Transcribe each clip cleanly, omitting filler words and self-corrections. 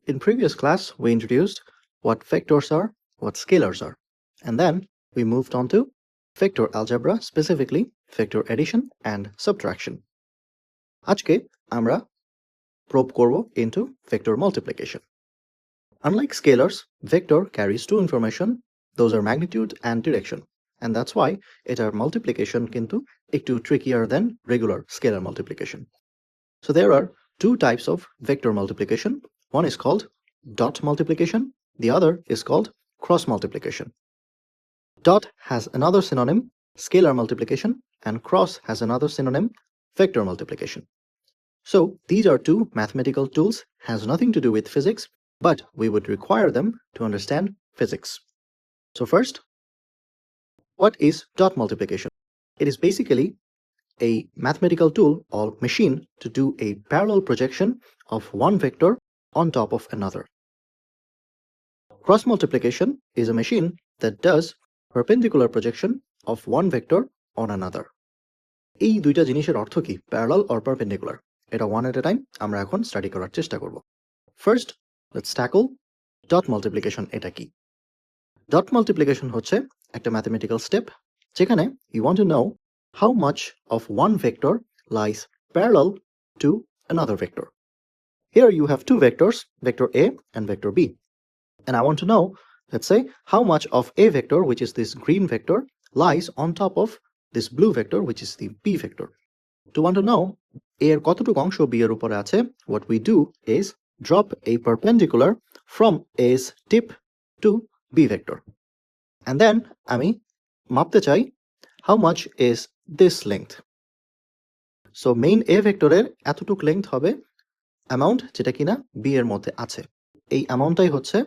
In previous class, we introduced what vectors are, what scalars are, and then we moved on to vector algebra, specifically vector addition and subtraction. আজকে আমরা probe করব into vector multiplication. Unlike scalars, vector carries two information, those are magnitude and direction, and that's why এটার multiplication কিন্তু একটু trickier than regular scalar multiplication. So there are two types of vector multiplication. One is called dot multiplication, the other is called cross multiplication. Dot has another synonym, scalar multiplication, and cross has another synonym, vector multiplication. So these are two mathematical tools, has nothing to do with physics, but we would require them to understand physics. So first, what is dot multiplication? It is basically a mathematical tool or machine to do a parallel projection of one vector on top of another. Cross multiplication is a machine that does perpendicular projection of one vector on another. এই দুইটা জিনিসের অর্থ কি, parallel or perpendicular, এটা one at a time আমরা এখন study করার চেষ্টা করব। First let's tackle dot multiplication. এটা কি? ডট মাল্টিপ্লিকেশন হচ্ছে একটা ম্যাথমেটিক্যাল স্টেপ যেখানে you want to know how much of one vector lies parallel to another vector. Here you have two vectors, vector A and vector B. And I want to know, let's say, how much of A vector, which is this green vector, lies on top of this blue vector, which is the B vector. To want to know A এর কতটুকু অংশ B এর উপরে আছে, what we do is drop a perpendicular from A's tip to B vector. And then আমি মাপতে চাই how much is this length. So main A ভেক্টরের এতটুক লেংথ হবে অ্যামাউন্ট যেটা কিনা B এর মধ্যে আছে। এই অ্যামাউন্টটাই হচ্ছে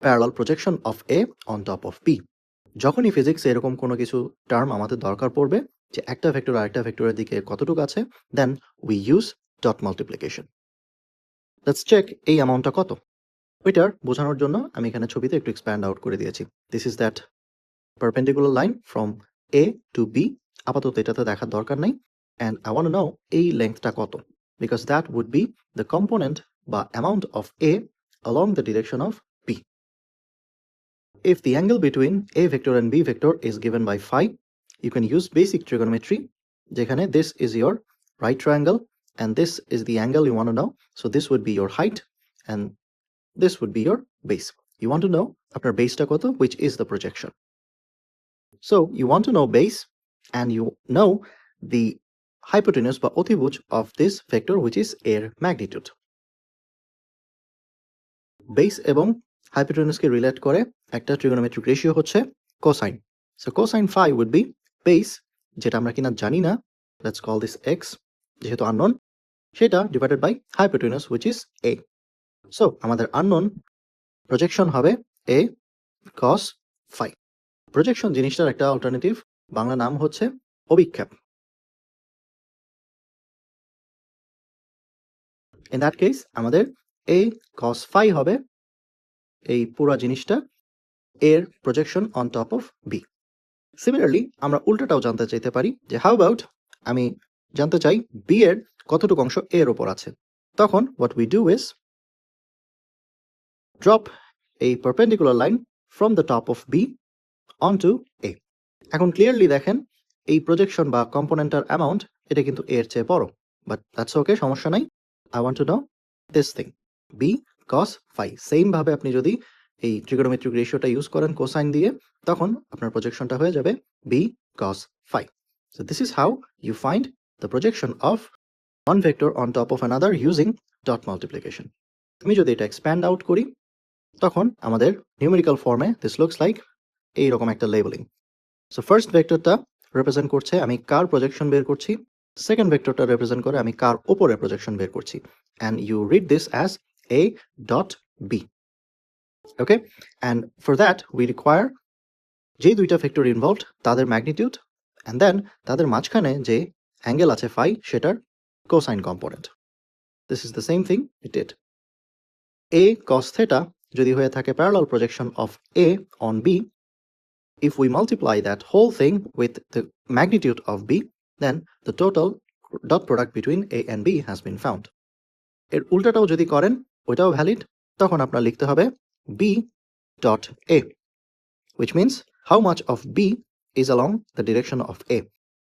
parallel projection of A on top of B. যখনই ফিজিক্সে এরকম কোনো কিছু টার্ম আমাদের দরকার পড়বে যে একটা ভেক্টর আরেকটা ভেক্টরের দিকে কতটুকু আছে, then we use dot multiplication. Let's check এই অ্যামাউন্টটা কত। ওইটার বোঝানোর জন্য আমি এখানে ছবিতে একটু এক্সপ্যান্ড আউট করে দিয়েছি। This is that perpendicular line from A to B. আপাতত এটাতে দেখার দরকার নাই। And I want to know এই লেংথটা কত, because that would be the component বা amount of A along the direction of B. If the angle between A vector and B vector is given by phi, you can use basic trigonometry যেখানে this is your right triangle and this is the angle you want to know. So this would be your height and this would be your base. You want to know আপনার বেসটা কত, which is the projection. So you want to know base and you know the hypotenuse বা অতিভুজ of this vector, which is এর magnitude. Base এবং hypotenuse কে relate করে একটা trigonometric ratio হচ্ছে cosine. So cosine phi would be base, যেটা আমরা কিনা জানি না, let's call this x, যেহেতু unknown, সেটা divided by hypotenuse, which is a. So আমাদের unknown projection হবে a cos phi. Projection জিনিসটার একটা অল্টারনেটিভ বাংলা নাম হচ্ছে অভিক্ষেপ। In that case আমাদের a cos phi হবে এই পুরো জিনিসটা এর projection on top of B. Similarly আমরা উল্টাটাও জানতে চাইতে পারি যে হাউ অ্যাবাউট আমি জানতে চাই B এর কতটুকু অংশ A এর উপর আছে। তখন what we do is drop a perpendicular line from the top of B onto A. এখন ক্লিয়ারলি দেখেন এই প্রজেকশন বা কম্পোনেন্টার অ্যামাউন্ট এটা কিন্তু এর চেয়ে বড়, বাট দ্যাটস ওকে, সমস্যা নাই। I want to know this thing, B cos phi. Same ভাবে আপনি যদি এই ট্রিগোনোমেট্রিক রেশিওটা ইউজ করেন কোসাইন দিয়ে, তখন আপনার প্রজেকশনটা হয়ে যাবে B cos phi. So this is how you find the projection of one vector on top of another using dot multiplication. আমি যদি এটা এক্সপ্যান্ড আউট করি তখন আমাদের নিউমেরিক্যাল ফর্মে দিস লুকস লাইক এইরকম একটা লেবেলিং। সো ফার্স্ট ভেক্টরটা রিপ্রেজেন্ট করছে আমি কার প্রজেকশন বের করছি, সেকেন্ড ভেক্টরটা রিপ্রেজেন্ট করে আমি কার উপরে প্রজেকশন বের করছি, and you read this as A dot B. Okay, and for that we require যে দুইটা ভেক্টর ইনভলভড তাদের ম্যাগনিটিউড and then তাদের মাঝখানে যে অ্যাঙ্গেল আছে phi সেটার cosine component. This is the same thing it did. A cos theta যদি হয়ে থাকে parallel projection of A on B, if we multiply that whole thing with the magnitude of B, then the total dot product between A and B has been found. এর উল্টাটাও যদি করেন ওইটাও valid, তখন আপনার লিখতে হবে b dot a, which means how much of b is along the direction of a.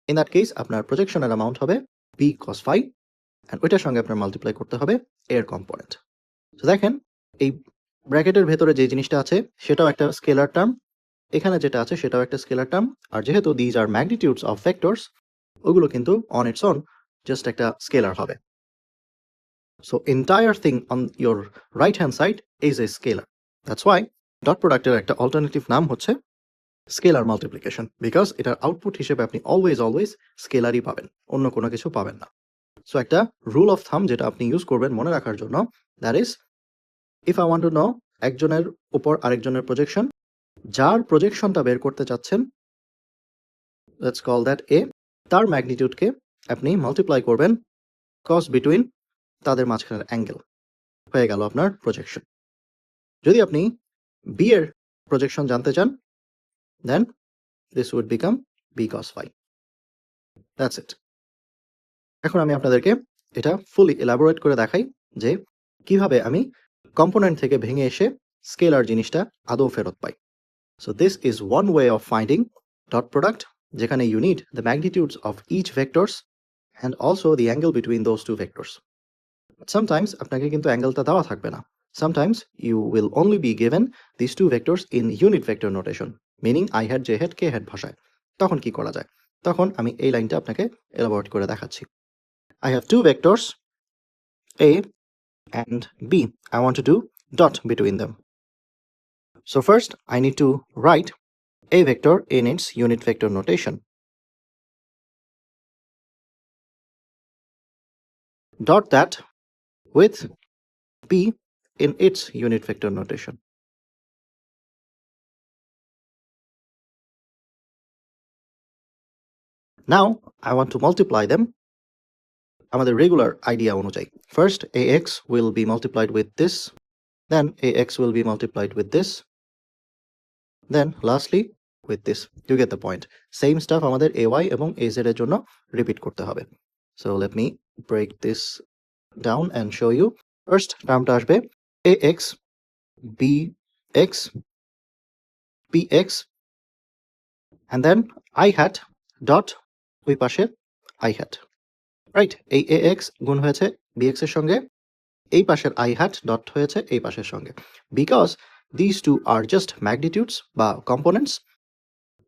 In that case আপনার প্রজেকশনের amount হবে b cos phi, and ওইটার সঙ্গে আপনার মাল্টিপ্লাই করতে হবে এর কম্পোনেন্ট। তো দেখেন এই ব্র্যাকেটের ভেতরে যে জিনিসটা আছে সেটাও একটা স্কেলার টার্ম, এখানে যেটা আছে সেটাও একটা স্কেলার টার্ম, আর যেহেতু these are magnitudes of vectors, ওগুলো কিন্তু অন ইটস অন জাস্ট একটা স্কেলার হবে। So entire thing on your right hand side is a scalar. That's why dot প্রোডাক্টের একটা অল্টারনেটিভ নাম হচ্ছে স্কেলার মাল্টিপ্লিকেশন, বিকজ এটার আউটপুট হিসেবে আপনি অলওয়েজ স্কেলারই পাবেন, অন্য কোনো কিছু পাবেন না। সো একটা রুল অফ থাম যেটা আপনি ইউজ করবেন মনে রাখার জন্য, that is if I want to no একজনের উপর আরেকজনের প্রজেকশন, যার প্রজেকশনটা বের করতে চাচ্ছেন, লেটস কল দ্যাট এ, তার ম্যাগনিটিউডকে আপনি মাল্টিপ্লাই করবেন কস বিটুইন তাদের মাঝখানের অ্যাঙ্গেল, হয়ে গেল আপনার প্রজেকশন। যদি আপনি বি এর প্রজেকশন জানতে চান, then this would become B cos phi. That's it. এখন আমি আপনাদেরকে এটা ফুলি এলাবোরেট করে দেখাই যে কিভাবে আমি কম্পোনেন্ট থেকে ভেঙে এসে স্কেলার জিনিসটা আদৌ ফেরত পাই। So this is one way of finding dot product, যেখানে you need the magnitudes of each vectors and also the angle between those two vectors. Sometimes আপনাকে কিন্তু অ্যাঙ্গেলটা দেওয়া থাকবে না। Sometimes you will only be given these two vectors in unit vector notation, meaning I hat, j hat, k hat ভাষায়। তখন কি করা যায়? তখন আমি এই লাইনটা আপনাকে এলাবোরেট করে দেখাচ্ছি। I have two vectors a and b. I want to do dot between them. So first I need to write a vector in its unit vector notation. Dot that with b in its unit vector notation. Now I want to multiply them আমাদের regular idea অনুযায়ী। First ax will be multiplied with this, then ax will be multiplied with this, then lastly with this. You get the point. Same stuff আমাদের ay এবং az এর জন্য repeat করতে হবে। So let me break this down and show you. First টার্মটা আসবে ax bx bx and then I hat dot ওই পাশে I hat, right? এই ax গুণ হয়েছে bx এর সঙ্গে, এই পাশের I hat ডট হয়েছে এই পাশের সঙ্গে। Because this two are just magnitudes বা কম্পোনেন্টস,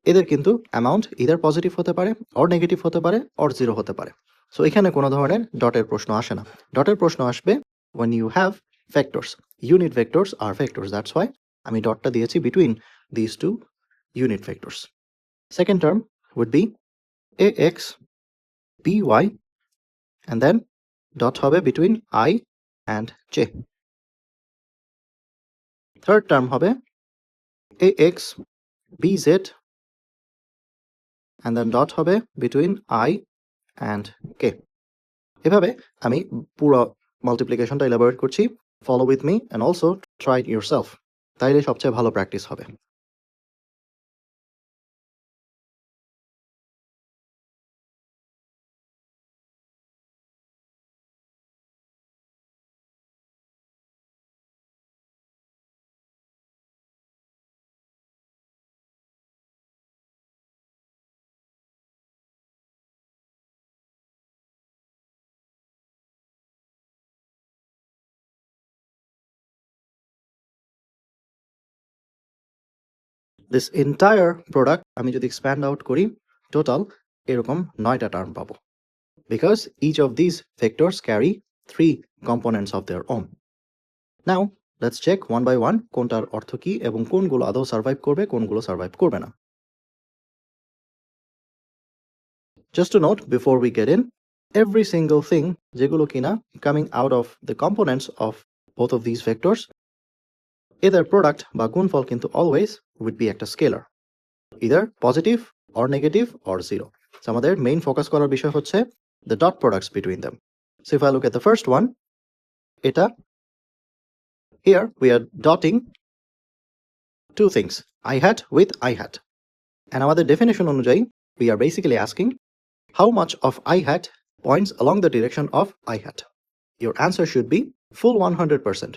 এদের কিন্তু অ্যামাউন্ট ইদার পজিটিভ হতে পারে, অর নেগেটিভ হতে পারে, অর জিরো হতে পারে। সো এখানে কোনো ধরনের ডটের প্রশ্ন আসে না। ডটের প্রশ্ন আসবে when you have vectors. Unit vectors are vectors. That's why আমি ডটটা দিয়েছি between these two unit vectors. Second term would be ax by and then dot হবে between I and j. Third term হবে ax bz and then dot হবে between I and k. এভাবে আমি পুরো মাল্টিপ্লিকেশনটা elaborate করছি। Follow with me and also try it yourself, তাইলে সবচেয়ে ভালো প্র্যাকটিস হবে। দিস এন্টায়ার প্রোডাক্ট আমি যদি এক্সপ্যান্ড আউট করি, টোটাল এরকম 9টা টার্ম পাবো, because each of this vectors carry 3 components of their own. Now let's check one by one কোনটার অর্থ কি এবং কোনগুলো আদৌ সার্ভাইভ করবে, কোনগুলো সার্ভাইভ করবে না। Just to note before we get in, every single thing যেগুলো কিনা coming out of the components of both of these vectors, either product বা গুণফল কিন্তু always would be একটা scalar, either positive or negative or zero. So আমাদের main focus করার বিষয় হচ্ছে the dot products between them. So if I look at the first one, এটা here we are dotting two things, I hat with I hat, and আমাদের definition অনুযায়ী we are basically asking how much of I hat points along the direction of I hat. Your answer should be full 100%.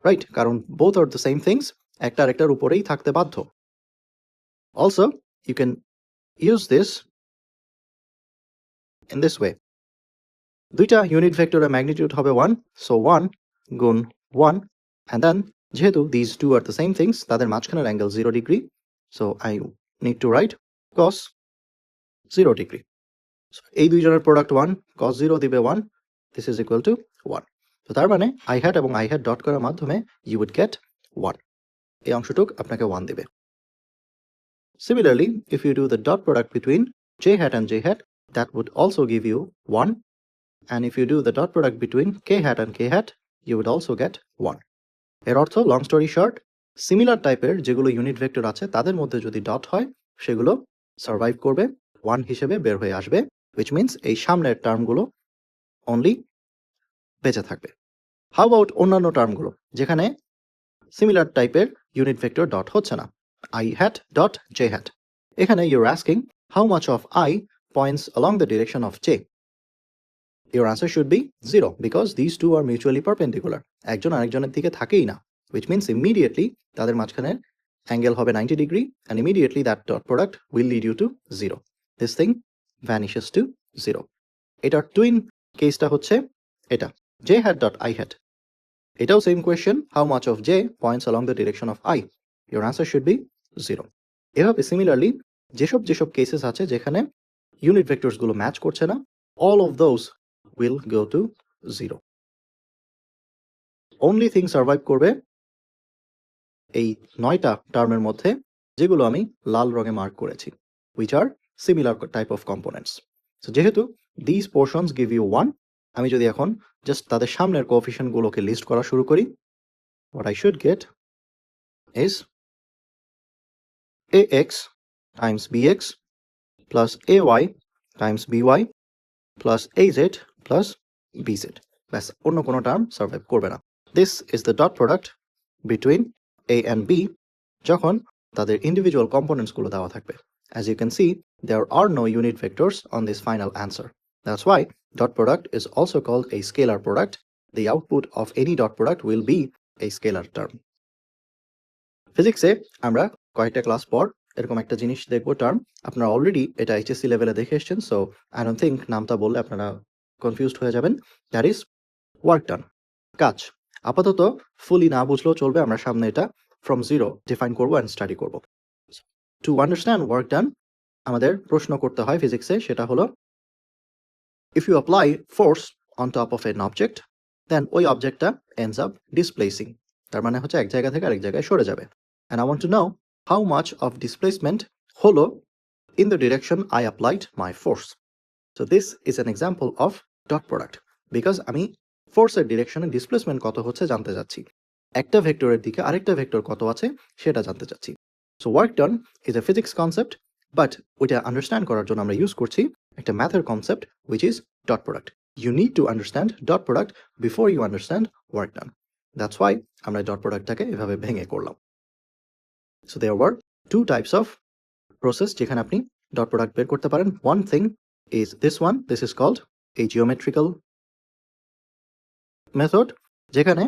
Right? কারণ both are the same things, একটা আরেকটার উপরেই থাকতে বাধ্য। Also, you can use this in this way. দুইটা unit ভেক্টরের magnitude হবে 1, so 1 গুণ 1, and then যেহেতু these two are the same things, তাদের মাঝখানের angle 0 degree, so I need to write cos 0 degree. So এই দুইজনের প্রোডাক্ট 1, cos 0 দিবে 1, this is equal to 1. তো তার মানে I hat এবং I hat ডট করার মাধ্যমে you would get 1. এই অংশটুক আপনাকে 1 দিবে। Similarly, if you do the dot product between j hat and j hat, that would also give you 1. And if you do the dot product between k hat and k hat, you would also get 1. এর অর্থ, long story short, similar টাইপের যেগুলো unit vector আছে তাদের মধ্যে যদি dot হয় সেগুলো সার্ভাইভ করবে, 1 হিসেবে বের হয়ে আসবে, which means এই সামনের টার্মগুলো অনলি বেঁচে থাকবে। হাউ অ্যাবাউট অন্যান্য টার্মগুলো যেখানে সিমিলার টাইপের ইউনিট ভেক্টর ডট হচ্ছে না, I hat dot j hat, এখানে you're asking how much of I points along the direction of j. Your answer should be 0 because these two are mutually perpendicular. একজন আরেকজনের দিকে থাকেই না, which means immediately তাদের মাঝখানে অ্যাঙ্গেল হবে 90 degree and immediately that dot product will lead you to 0. This thing vanishes to 0. এটার twin কেসটা হচ্ছে এটা, j hat dot I hat. এটাও same question, how much of j points along the direction of I. Your answer should be 0. এভাবে similarly যেসব cases আছে যেখানে unit vectors গুলো ম্যাচ করছে না, all of those will go to 0. Only thing survive করবে এই 9টা টার্মের মধ্যে যেগুলো আমি লাল রঙে মার্ক করেছি, which are similar type of components. So যেহেতু these portions give you 1, আমি যদি এখন জাস্ট তাদের সামনের কোএফিশিয়েন্ট গুলোকে লিস্ট করা শুরু করি, what I should get is ax times bx plus ay times by plus az plus bz. ব্যাস, অন্য কোনো টার্ম সার্ভাইভ করবে না। This is the dot product between a and b যখন তাদের ইন্ডিভিজুয়াল কম্পোনেন্টস গুলো দেওয়া থাকবে। As you can see, there are no unit vectors on this final answer. That's why dot product is also called a scalar product. The output of any dot product will be a scalar term. ফিজিক্সে আমরা কয়েকটা class পর এরকম একটা জিনিস দেখবো, term আপনারা already এটা এইচএসসি লেভেলে দেখে এসেছেন, সো আই ডোন্ট থিঙ্ক নামটা বললে আপনারা কনফিউজড হয়ে যাবেন। দ্যাট ইজ ওয়ার্ক ডান, কাজ। আপাতত ফুলি না বুঝলেও চলবে, আমরা সামনে এটা ফ্রম জিরো ডিফাইন করবো অ্যান্ড স্টাডি করবো। টু আন্ডারস্ট্যান্ড ওয়ার্ক ডান আমাদের প্রশ্ন করতে হয় ফিজিক্সে, সেটা হলো if you apply force on top of an object then ওই অবজেক্টটা এন্ডস আপ ডিসপ্লেসিং, তার মানে হচ্ছে এক জায়গা থেকে আরেক জায়গায় সরে যাবে। And I want to know how much of displacement holo in the direction I applied my force. So this is an example of dot product because আমি ফোর্সের ডিরেকশনে ডিসপ্লেসমেন্ট কত হচ্ছে জানতে যাচ্ছি, একটা ভেক্টরের দিকে আরেকটা ভেক্টর কত আছে সেটা জানতে চাচ্ছি। So work done is a physics concept, but ওইটা আন্ডারস্ট্যান্ড করার জন্য আমরা ইউজ করছি একটা ম্যাথের concept which is dot product. You need to understand dot product before you understand work done. That's why আমরা dot productটাকে এভাবে ভেঙে করলাম। So there were two types of process যেখানে আপনি dot product বের করতে পারেন। One thing is this one, this is called a geometrical method যেখানে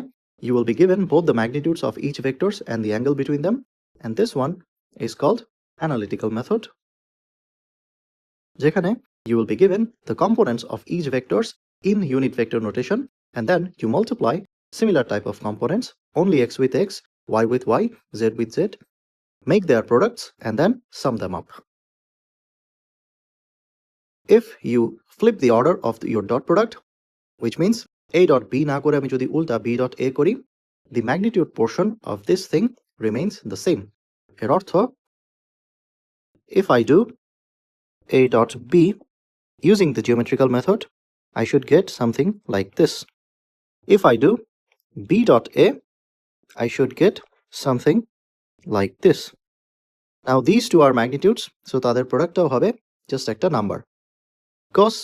you will be given both the magnitudes of each vectors and the angle between them, and this one is called analytical method যেখানে you will be given the components of each vectors in unit vector notation and then you multiply similar type of components, only x with x, y with y, z with z, make their products and then sum them up. If you flip the order of your dot product, which means a dot b na kore ami jodi ulta b dot a kori, the magnitude portion of this thing remains the same. Er ortho, if I do a dot b using the geometrical method, I should get something like this. If I do b dot a, I should get something like this. Now these two are magnitudes, so তাদের প্রোডাক্টটাও হবে just একটা number. cos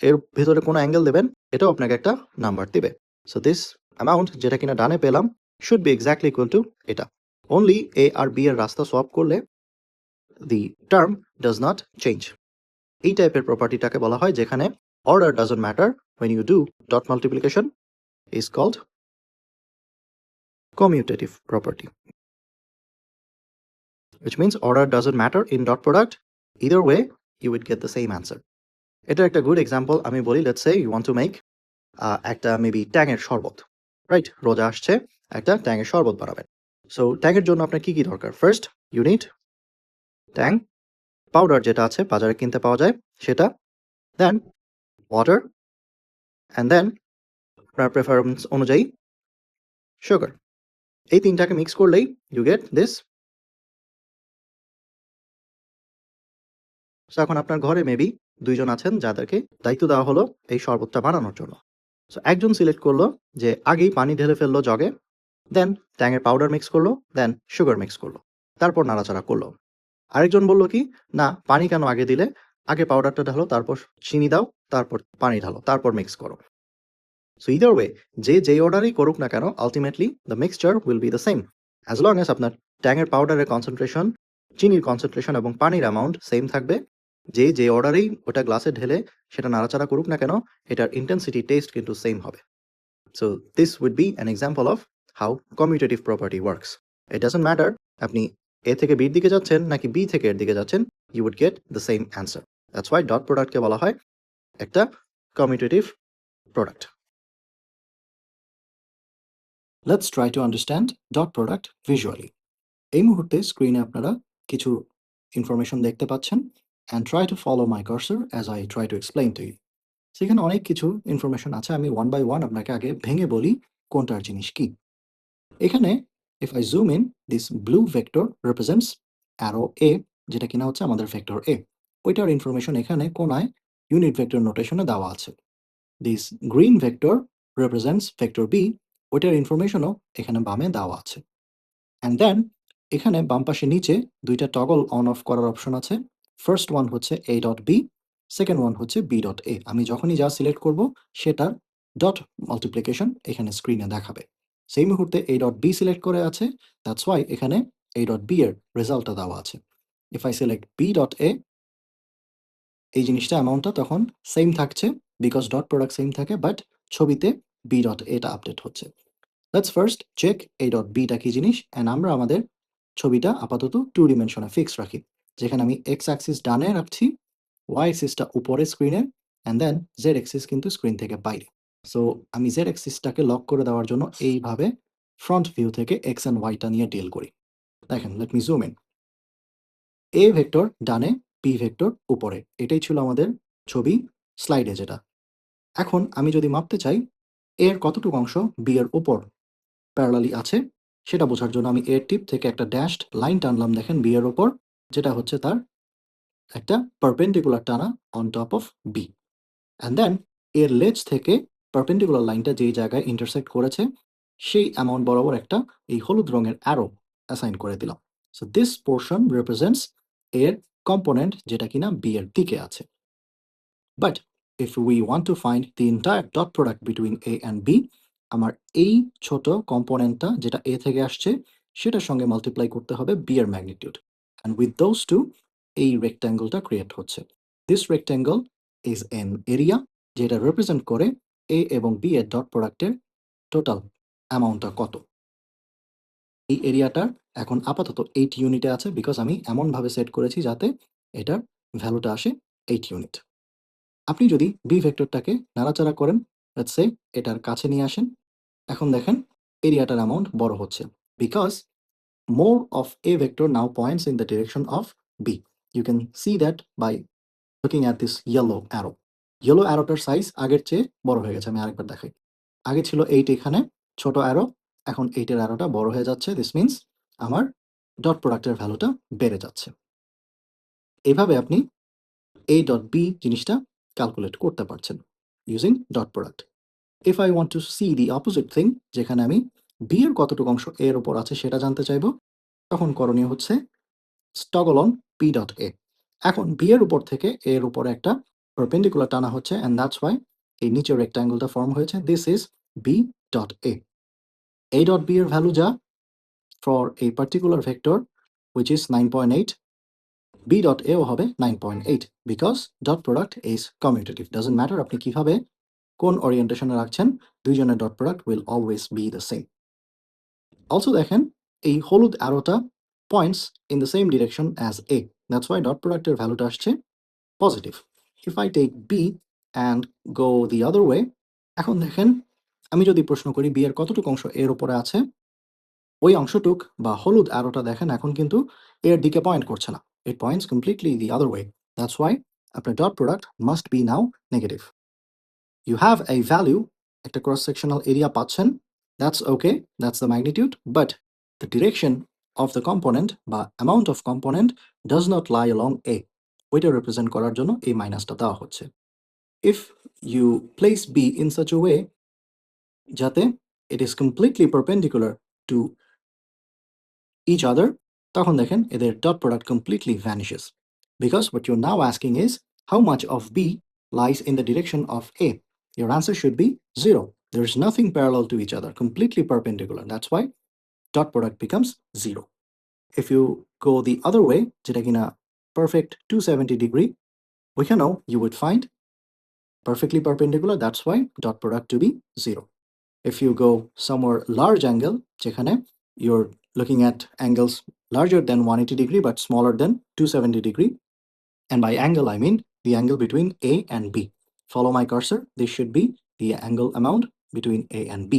এর ভিতরে কোনো angle দেবেন এটাও আপনাকে একটা নাম্বার দিবে। So this amount যেটা কিনা ডানে পেলাম should be exactly equal to এটা। Only a আর b এর রাস্তা সোয়াপ করলে the term does not change. এই টাইপের প্রপার্টিটাকে বলা হয় যেখানে order doesn't matter when you do dot multiplication is called commutative property, which means order doesn't matter in dot product. Either way, you would get the same answer. এটা একটা good example আমি বলি, let's say you want to make একটা maybe ট্যাঙের শরবত, right? রোজা আসছে, একটা ট্যাঙের শরবত বানাবেন। সো ট্যাঙের জন্য আপনার কি কি দরকার? First you need Tang powder, যেটা আছে বাজারে কিনতে পাওয়া যায় সেটা, দেন ওয়াটার, অ্যান্ড দেন আপনার প্রেফারেন্স অনুযায়ী সুগার। এই তিনটাকে মিক্স করলেই ইউ গেট দিস। সো এখন আপনার ঘরে মেবি দুইজন আছেন যাদেরকে দায়িত্ব দেওয়া হলো এই শরবতটা বানানোর জন্য। সো একজন সিলেক্ট করলো যে আগেই পানি ঢেলে ফেললো জগে, দেন ট্যাঙের পাউডার মিক্স করলো, দেন সুগার মিক্স করলো, তারপর নাড়াচাড়া করলো। আরেকজন বলল কি, না পানি কেন আগে দিলে, আগে পাউডারটা ঢালো, তারপর চিনি দাও, তারপর পানি ঢালো, তারপর মিক্স করো। সো ইদার ওয়ে, যে অর্ডারই করুক না কেন, ultimately the mixture will be the same as long as আপনার ট্যাঙের পাউডারের কনসেন্ট্রেশন, চিনির কনসেন্ট্রেশন এবং পানির অ্যামাউন্ট সেম থাকবে। যে অর্ডারেই ওটা গ্লাসে ঢেলে সেটা নাড়াচাড়া করুক না কেন, এটার ইন্টেন্সিটি টেস্ট কিন্তু সেম হবে। So this weed be an example of how commutative property works. It doesn't matter আপনি এ থেকে বির দিকে যাচ্ছেন নাকি বি থেকে এর দিকে যাচ্ছেন, you would get the same answer. That's why dot product কে বলা হয় একটা commutative product. Let's try to understand dot product visually. এই মুহূর্তে স্ক্রিনে আপনারা কিছু ইনফরমেশন দেখতে পাচ্ছেন, and try to follow my cursor as I try to explain to you. সেখানে অনেক কিছু ইনফরমেশন আছে, আমি ওয়ান বাই ওয়ান আপনাকে আগে ভেঙে বলি কোনটার জিনিস কি। এখানে if I zoom in, this blue vector represents arrow A, যেটা কিনা হচ্ছে আমাদের ভেক্টর A। ওইটার ইনফরমেশন এখানে কোনায় ইউনিট ভেক্টর নোটেশনে দেওয়া আছে। This green vector represents vector B, ওইটার ইনফরমেশনও এখানে বামে দেওয়া আছে। অ্যান্ড দেন এখানে বাম পাশে নিচে দুইটা টগল অন অফ করার অপশন আছে। ফার্স্ট ওয়ান হচ্ছে A dot B, second one হচ্ছে B ডট A। আমি যখনই যা সিলেক্ট করব সেটার ডট মাল্টিপ্লিকেশন এখানে স্ক্রিনে দেখাবে। সেই মুহূর্তে A ডট B সিলেক্ট করে আছে, দ্যাটস ওয়াই এখানে A ডট B এর রেজাল্টটা দেওয়া আছে। If I select B dot A, এই জিনিসটা অ্যামাউন্টটা তখন সেম থাকছে, বিকজ ডট প্রোডাক্ট সেম থাকে, বাট ছবিতে B ডট এটা আপডেট হচ্ছে। Let's first check A dot beta কি জিনিস, অ্যান্ড আমরা আমাদের ছবিটা আপাতত 2 ডিমেনশনে ফিক্স রাখি, যেখানে আমি এক্স অ্যাক্সিস ডানে রাখছি, ওয়াই অ্যাক্সিসটা উপরে স্ক্রিনের, অ্যান্ড দেন জেড অ্যাক্সিস কিন্তু স্ক্রিন থেকে বাইরে। সো আমি জেড অ্যাক্সিসটাকে লক করে দেওয়ার জন্য এইভাবে ফ্রন্ট ভিউ থেকে এক্স অ্যান্ড ওয়াইটা নিয়ে ডিল করি। দেখেন, let me zoom in. A vector ডানে, বি ভেক্টর উপরে, এটাই ছিল আমাদের ছবি স্লাইডে যেটা। এখন আমি যদি মাপতে চাই এর কতটুকু অংশ বি এর উপর প্যারালালি আছে, সেটা বোঝার জন্য আমি এর টিপ থেকে একটা ড্যাশড লাইন টানলাম, দেখেন বি এর ওপর, যেটা হচ্ছে তার একটা পারপেন্ডিকুলার টানা on top of B. And then এর লেজ থেকে পারপেন্ডিকুলার লাইনটা যেই জায়গায় ইন্টারসেক্ট করেছে সেই অ্যামাউন্ট বরাবর একটা এই হলুদ রঙের অ্যারো অ্যাসাইন করে দিলাম। সো দিস পোর্শন রিপ্রেজেন্টস এর কম্পোনেন্ট, যেটা কিনা বি এর দিকে আছে। But if we want to find the entire dot product between A and B, আমার এই ছোট কম্পোনেন্টটা যেটা এ থেকে আসছে সেটার সঙ্গে মাল্টিপ্লাই করতে হবে বি এর magnitude, and with those two এই রেক্ট্যাঙ্গলটা ক্রিয়েট হচ্ছে। This rectangle is an area, যেটা রিপ্রেজেন্ট করে এ এবং বি এর ডট প্রোডাক্টের টোটাল অ্যামাউন্টটা কত। এই এরিয়াটার এখন আপাতত 8 ইউনিটে আছে, বিকজ আমি এমনভাবে সেট করেছি যাতে এটার ভ্যালুটা আসে 8 ইউনিট। আপনি যদি বি ভেক্টরটাকে নাড়াচাড়া করেন, লেটস সে এটার কাছে নিয়ে আসেন, এখন দেখেন এরিয়াটার অ্যামাউন্ট বড় হচ্ছে, because more of A vector now points in the direction of B. You can see that by looking at this yellow arrow. Yellow arrowটার সাইজ আগের চেয়ে বড় হয়ে গেছে। আমি আরেকবার দেখাই। আগে ছিল 8 এখানে, ছোট অ্যারো, এখন 8 এর অ্যারোটা বড় হয়ে যাচ্ছে। দিস মিনস আমার ডট প্রোডাক্টের ভ্যালুটা বেড়ে যাচ্ছে। এভাবে আপনি A ডট B জিনিসটা ক্যালকুলেট করতে পারছেন using dot product. If I want to see the opposite thing, যেখানে আমি B এর কতটুকু অংশ A এর উপর আছে সেটা জানতে চাইবো, তখন করণীয় হচ্ছে toggle on P dot A। এখন B এর উপর থেকে A এর উপরে একটা পারপেন্ডিকুলার টানা হচ্ছে, অ্যান্ড দ্যাটস ওয়াই এই নিচের রেক্ট্যাঙ্গলটা ফর্ম হয়েছে। This is B dot A। A dot B এর ভ্যালু যা ফর এই particular vector which is 9.8, B dot A ও হবে 9.8, because dot product is commutative. Doesn't matter আপনি কিভাবে কোন ওরিয়েন্টেশনে রাখছেন, দুইজনের dot product will always be the same. Also দেখেন এই হলুদ অ্যারোটা points in the same direction as A. That's why dot product এর ভ্যালুটা আসছে positive. If I take B and go the other way, এখন দেখেন আমি যদি প্রশ্ন করি B এর কতটুকু অংশ এর উপরে আছে, ওই অংশটুক বা হলুদ অ্যারোটা দেখেন এখন কিন্তু এর দিকে পয়েন্ট করছে না। It points completely the other way. That's why আপনার dot product must be now negative. You have a value, একটা cross sectional area পাচ্ছেন, that's okay, that's the magnitude, but the direction of the component বা amount of component does not lie along A. ওইটা represent করার জন্য এই মাইনাসটা দেওয়া হচ্ছে। If you place B in such a way যাতে it is completely perpendicular to each other, তখন দেখেন এদের dot product completely vanishes. Because what you're now asking is how much of B lies in the direction of A. Your answer should be 0. There is nothing parallel to each other, completely perpendicular. That's why dot product becomes 0. If you go the other way, যেটা কিনা perfect 270 degree, ওইখানেও you would find perfectly perpendicular. That's why dot product to be 0. If you go somewhere large angle, যেখানে you're looking at angles larger than 180 degree but smaller than 270 degree, and by angle I mean the angle between A and B. Follow my cursor, this should be the angle amount between A and B.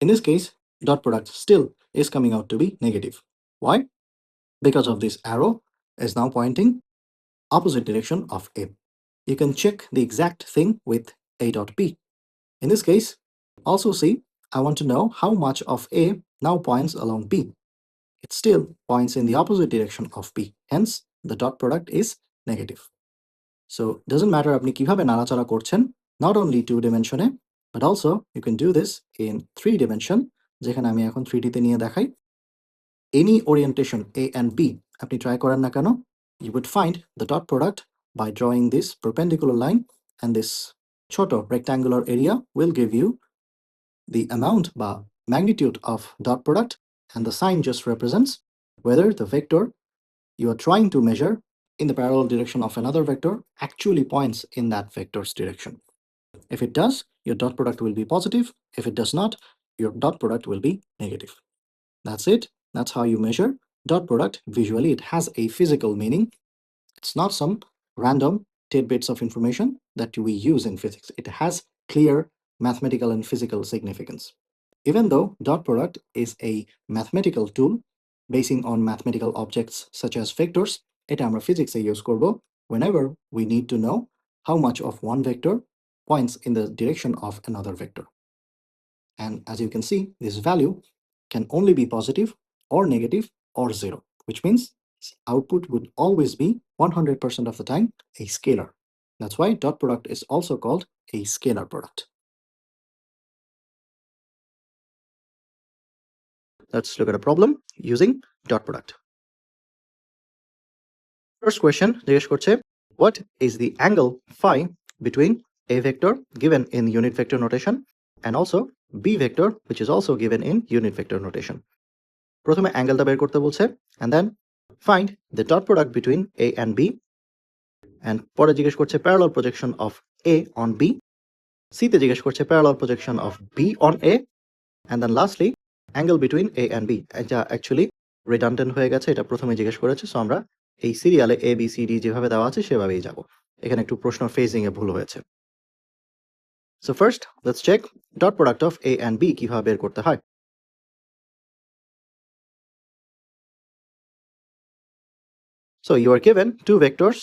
In this case, dot product still is coming out to be negative. Why? Because of this arrow is now pointing opposite direction of A. You can check the exact thing with A dot B. In this case, also see, I want to know how much of A now points along B. It still points in the opposite direction of B. Hence, the dot product is negative. So, doesn't matter আপনি কিভাবে নাড়াচাড়া করছেন, not only 2 dimension-এ, but also you can do this in 3 dimension, যেখানে আমি এখন 3D তে নিয়ে দেখাই। Any orientation A and B আপনি try করেন না কেন, you would find the dot product by drawing this perpendicular line, and this ছোটো rectangular area will give you the amount বা magnitude of dot product, and the sign just represents whether the vector you are trying to measure in the parallel direction of another vector actually points in that vector's direction. If it does, your dot product will be positive. If it does not, your dot product will be negative. That's it. That's how you measure dot product visually. It has a physical meaning. It's not some random tidbits of information that we use in physics. It has clear mathematical and physical significance. Even though dot product is a mathematical tool basing on mathematical objects such as vectors, এটা আমরা physics-এ use করব whenever we need to know how much of one vector points in the direction of another vector. And as you can see, this value can only be positive or negative or 0, which means output would always be 100% of the time a scalar. That's why dot product is also called a scalar product. Let's look at a problem using dot product. First question, জিজ্ঞেস করছে, what is the angle phi between a vector given in unit vector notation and also b vector which is also given in unit vector notation? প্রথমে অ্যাঙ্গেলটা বের করতে বলছে, and then find the dot product between a and b, and পরে জিজ্ঞেস করছে parallel projection of a on b, c তে জিজ্ঞেস করছে parallel projection of b on a, and then lastly angle between a and b. এটা actually redundant হয়ে গেছে, এটা প্রথমে জিজ্ঞেস করেছে, সো আমরা এই সিরিয়ালে এ বি সি ডি যেভাবে দেওয়া আছে সেভাবেই যাব। এখানে একটু প্রশ্ন ফেজিং এ ভুল হয়েছে। So first let's check dot product of A and B কিভাবে বের করতে হয়। So you are given two vectors.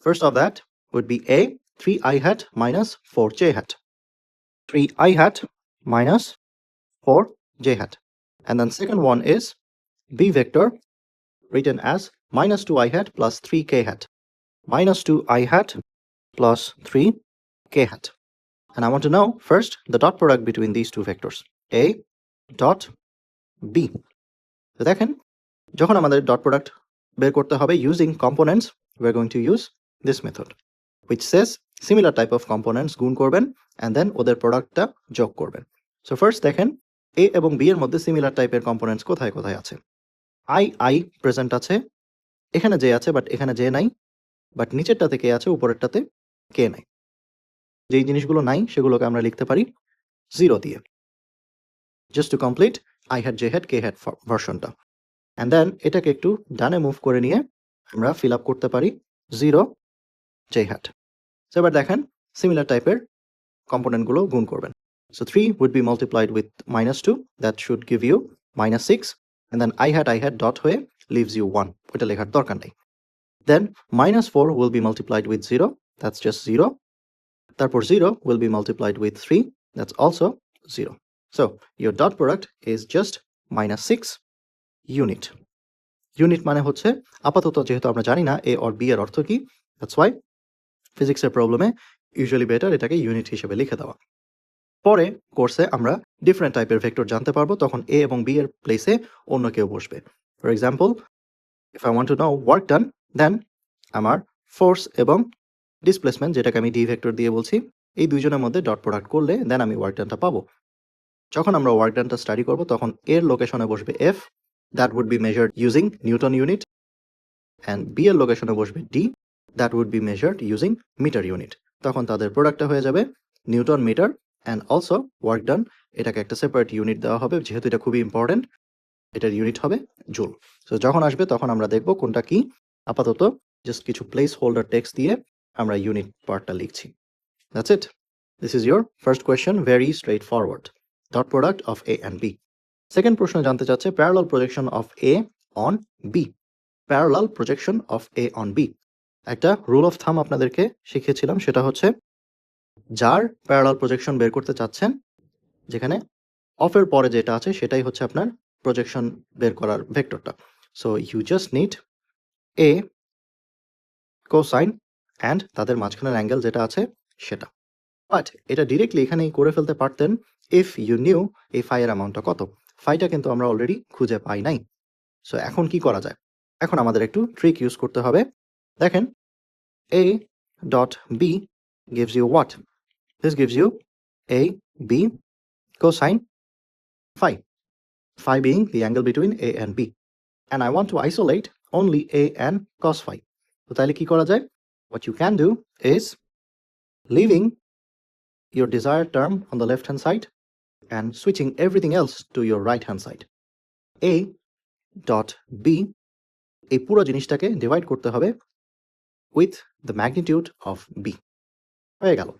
First of that would be a 3i hat minus 4j hat, 3i hat minus 4j hat, and then second one is b vector written as minus 2i hat plus 3k hat, minus 2i hat plus 3k hat. And I want to know first the dot product between these two vectors, a dot b. So দেখেন যখন আমাদের dot product বের করতে হবে using components, we're going to use this method which says similar type of components গুণ করবেন and then ওদের প্রোডাক্টটা যোগ করবেন। So first দেখেন a এবং b এর মধ্যে similar টাইপের components কোথায় কোথায় আছে। i প্রেজেন্ট আছে, এখানে j আছে বাট এখানে j নাই, বাট নিচেরটাতে কে আছে, উপরেরটাতে কে নাই। যেই জিনিসগুলো নাই সেগুলোকে আমরা লিখতে পারি 0 দিয়ে। Just to complete I hat J hat K hat ভার্সনটা। অ্যান্ড দেন এটাকে একটু ডানে মুভ করে নিয়ে আমরা ফিল আপ করতে পারি 0 জে হ্যাড। সো এবার দেখেন সিমিলার টাইপের কম্পোনেন্টগুলো গুণ করবেন। So 3 would be multiplied with -2, that should give you -6, and then I had dot হয়ে leaves you 1, ওইটা লেখার দরকার নেই। Then -4 will be multiplied with 0, that's just 0. তারপর 0 will be multiplied with 3, that's also 0. So your dot product is just -6 unit. Unit মানে হচ্ছে আপাতত যেহেতু আমরা জানি না a or b এর অর্থ কি, that's why ফিজিক্সের প্রবলেমে ইউজুয়ালি বেটার এটাকে ইউনিট হিসেবে লিখে দেওয়া। পরে কোর্সে আমরা ডিফারেন্ট টাইপের ভেক্টর জানতে পারবো, তখন এ এবং বি এর প্লেসে অন্য কেউ বসবে। For example, if I want to know work done, then আমার ফোর্স এবং ডিসপ্লেসমেন্ট, যেটাকে আমি ডি ভেক্টর দিয়ে বলছি, এই দুইজনের মধ্যে ডট প্রোডাক্ট করলে দেন আমি ওয়ার্ক ডানটা পাবো। যখন আমরা ওয়ার্ক ডানটা স্টাডি করবো তখন এর লোকেশনে বসবে F, that would be measured using newton unit, and B এর লোকেশনে বসবে D, that would be measured using metre unit. তখন তাদের প্রোডাক্টটা হয়ে যাবে newton metre, and also work done, এটাকে একটা সেপারেট ইউনিট দেওয়া হবে, যেহেতু এটা খুবই ইম্পর্টেন্ট, এটার ইউনিট হবে জুল। সো যখন আসবে তখন আমরা দেখব কোনটা কি। আপাতত জাস্ট কিছু প্লেস হোল্ডার টেক্সট দিয়ে আমরা ইউনিট পার্টটা লিখছি। That's it. This is your first question, very straightforward. Dot product of A and B. Second প্রশ্ন জানতে চাচ্ছে parallel projection of A on B. Parallel projection of A on B, একটা rule of thumb আপনাদেরকে শিখিয়েছিলাম, সেটা হচ্ছে যার parallel projection বের করতে চাচ্ছেন, যেখানে অফের পরে যেটা আছে সেটাই হচ্ছে আপনার প্রজেকশন বের করার ভেক্টরটা। So you just need a cosine and তাদের মাঝখানের অ্যাঙ্গেল যেটা আছে সেটা। বাট এটা ডিরেক্টলি এখানেই করে ফেলতে পারতেন ইফ ইউ নিউ এই ফাইয়ের অ্যামাউন্টটা কত। ফাইটা কিন্তু আমরা অলরেডি খুঁজে পাই নাই। সো এখন কি করা যায়? এখন আমাদের একটু ট্রিক ইউজ করতে হবে। দেখেন, a dot b gives you what? This gives you a b cosine phi, phi being the angle between a and b, and I want to isolate only a and cos phi. So তাহলে কি করা যায়? What you can do is leaving your desired term on the left hand side and switching everything else to your right hand side. a dot b, এই পুরো জিনিসটাকে divide করতে হবে with the magnitude of b. হয়ে গেল।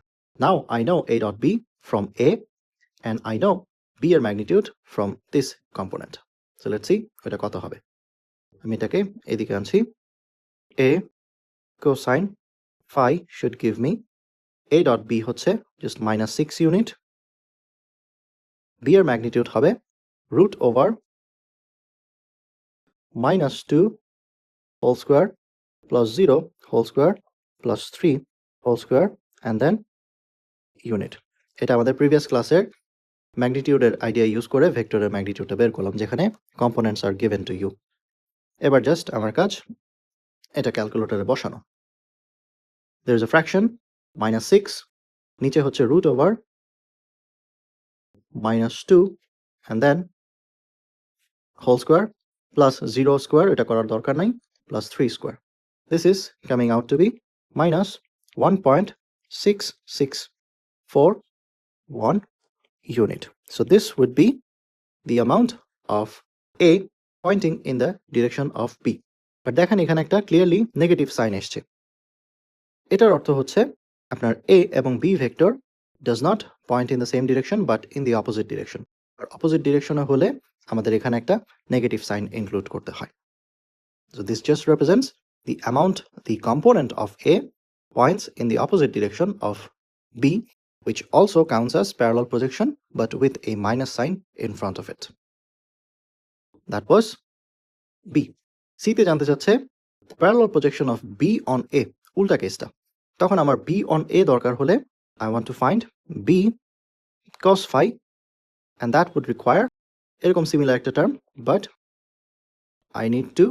Now I know a dot b from a, and I know b এর magnitude from this component. So let's see এটা কত হবে। আমি এটাকে এদিকে আনছি। a cosine phi should give me a dot b হচ্ছে just -6 unit, b এর magnitude হবে root over -2 whole square plus 0 whole square plus 3 whole square and then unit. এটা আমাদের প্রিভিয়াস ক্লাসের ম্যাগনিটিউডের আইডিয়া ইউজ করে ভেক্টরের ম্যাগনিটিউডটা বের করলাম, যেখানে components are given to you. এবার জাস্ট আমার কাজ এটা ক্যালকুলেটরে বসানো। there is a fraction -6, নিচে হচ্ছে root over -2 and then whole square plus 0 square, এটা করার দরকার নাই, plus 3 square. This is coming out to be -1.6641 unit. So this would be the amount of A pointing in the direction of B. But দেখেন এখানে একটা clearly negative sign এসছে। এটার অর্থ হচ্ছে আপনার A এবং B vector does not point in the same direction but in the opposite direction. R opposite direction হলে আমাদের এখানে একটা negative sign include করতে হয়। So this just represents the amount the component of A points in the opposite direction of B, which also counts as parallel projection but with a minus sign in front of it. That was B. C তে জানতে চাচ্ছে parallel projection of B on A, উল্টা কেসটা। তখন আমার B on A দরকার হলে I want to find B cos phi, and that would require এরকম similar একটা term, but I need to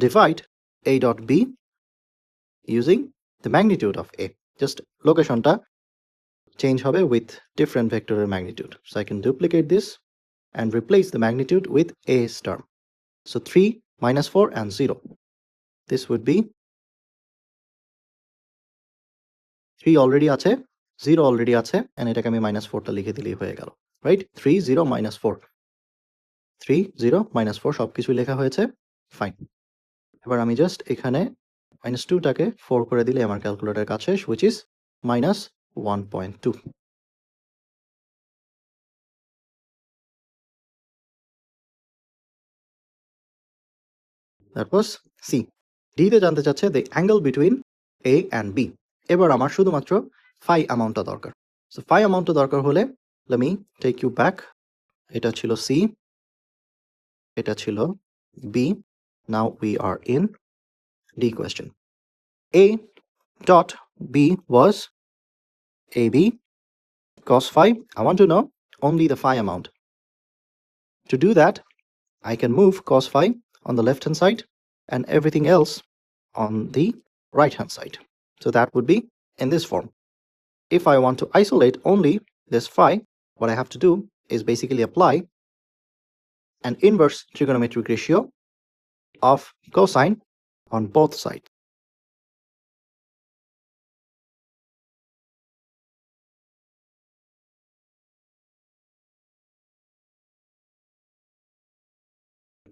divide A dot B using the magnitude of A. Just locationটা change হবে with different vector magnitude. So I can duplicate this and replace the magnitude with A's term. So 3 minus 4 and 0. This would be 3 already আছে, 0 already আছে, and এটাকে আমি -4টা লিখে দিলেই হয়ে গেল, right? 3 0 -4. 3 0 -4 সবকিছুই লেখা হয়েছে, ফাইন। এবার আমি জাস্ট এখানে -2 টাকে 4 করে দিলে আমার ক্যালকুলেটরের কাজ শেষ, which is -1.2. That was C. D তে জানতে চাচ্ছে the angle between A and B. এবার আমার শুধুমাত্র phi অ্যামাউন্টটা দরকার। So phi অ্যামাউন্টটা দরকার হলে let me take you back. এটা ছিল C, এটা ছিল B. Now we are in D question. A dot B was AB cos phi. I want to know only the phi amount. To do that, I can move cos phi on the left hand side and everything else on the right hand side. So that would be in this form. If I want to isolate only this phi, what I have to do is basically apply an inverse trigonometric ratio of cosine on both sides.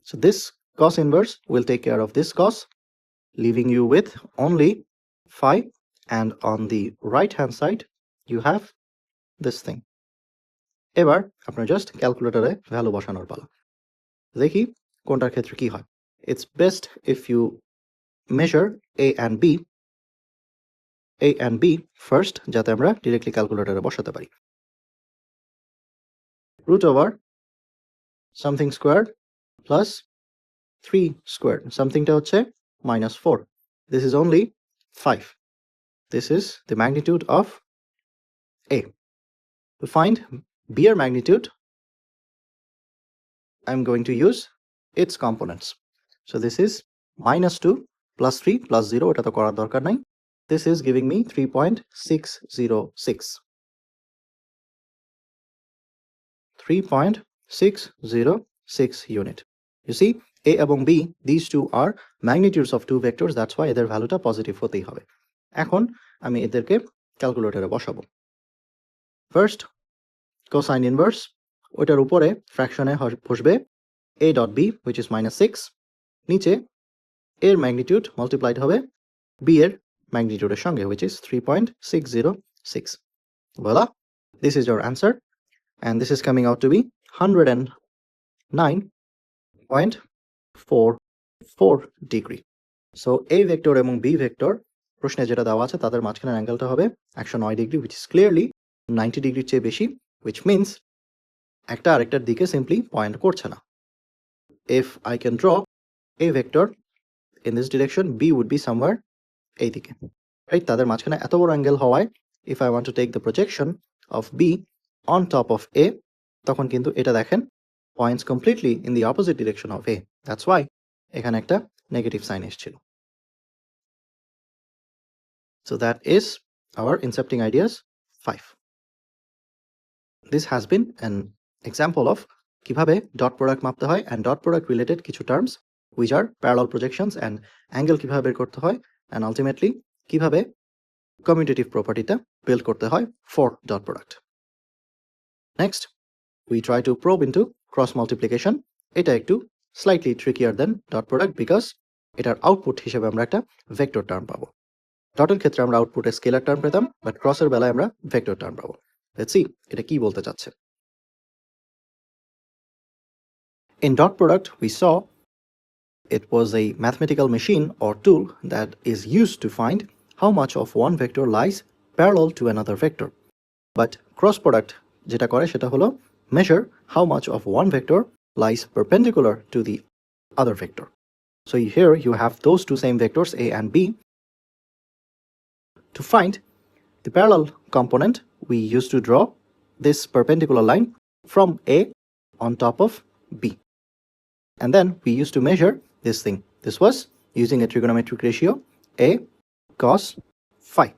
So this cos inverse will take care of this cos, leaving you with only phi, and on the right hand side you have this thing. এবার আপনার just ক্যালকুলেটরে value বসানোর পালা। দেখি কোনটার ক্ষেত্রে কি হয়। It's best if you measure A and B first, যাতে আমরা ডিরেক্টলি ক্যালকুলেটরে বসাতে পারি। root over something squared plus 3 squared, somethingটা হচ্ছে -4. This is only 5. This is the magnitude of A. To find B এর magnitude, I'm going to use its components. So this is -2 plus 3 plus 0, এটা তো করার দরকার নাই। This is giving me 3.606. 3.606 unit. You see, A এবং B, these two are magnitudes of two vectors, that's why এদের ভ্যালুটা positive হতেই হবে। এখন আমি এদেরকে ক্যালকুলেটরে বসাবো। ফার্স্ট cosine inverse, ওইটার উপরে ফ্র্যাকশনে বসবে A dot B, which is -6, নিচে এর ম্যাগনিটিউড মাল্টিপ্লাইড হবে B এর ম্যাগনিটিউডের সঙ্গে, which is 3.606. Voila, this is your answer, and this is coming out to be 109.44 degree. So A vector এবং B vector প্রশ্নে যেটা দেওয়া আছে তাদের মাঝখানের অ্যাঙ্গেলটা হবে 109 ডিগ্রি, which is clearly 90 ডিগ্রির চেয়ে বেশি, which means একটা আরেকটার দিকে সিম্পলি পয়েন্ট করছে না। If I can draw A vector in this direction, B would be somewhere এই দিকে, রাইট? তাদের মাঝখানে এত বড় অ্যাঙ্গেল হওয়ায় if I want to take the projection of B on top of A, তখন কিন্তু এটা দেখেন points completely in the opposite direction of A. That's why এখানে একটা নেগেটিভ সাইন এসেছিল। So that is our incepting ideas 5. This has been an example of কিভাবে dot product মাপতে হয় and dot product related কিছু terms which are parallel projections and angle কিভাবে বের করতে হয়, and ultimately কিভাবে commutative propertyটা build করতে হয় for dot product. Next, we try to probe into cross multiplication. এটা একটু slightly trickier than dot product because এটার আউটপুট হিসেবে আমরা একটা ভেক্টর টার্ম পাবো। ডটের ক্ষেত্রে আমরা আউটপুটে স্কেলার টার্ম পেতাম, বাট ক্রসের বেলায় আমরা ভেক্টর টার্ম পাবো। লেটস সি এটা কি বলতে চাচ্ছে। In dot product, we saw it was a mathematical machine or tool that is used to find how much of one vector lies parallel to another vector. But cross product যেটা করে সেটা হলো measure how much of one vector lies perpendicular to the other vector. So here you have those two same vectors A and B. To find the parallel component, we used to draw this perpendicular line from A on top of B. And then we used to measure this thing. This was using a trigonometric ratio A cos phi.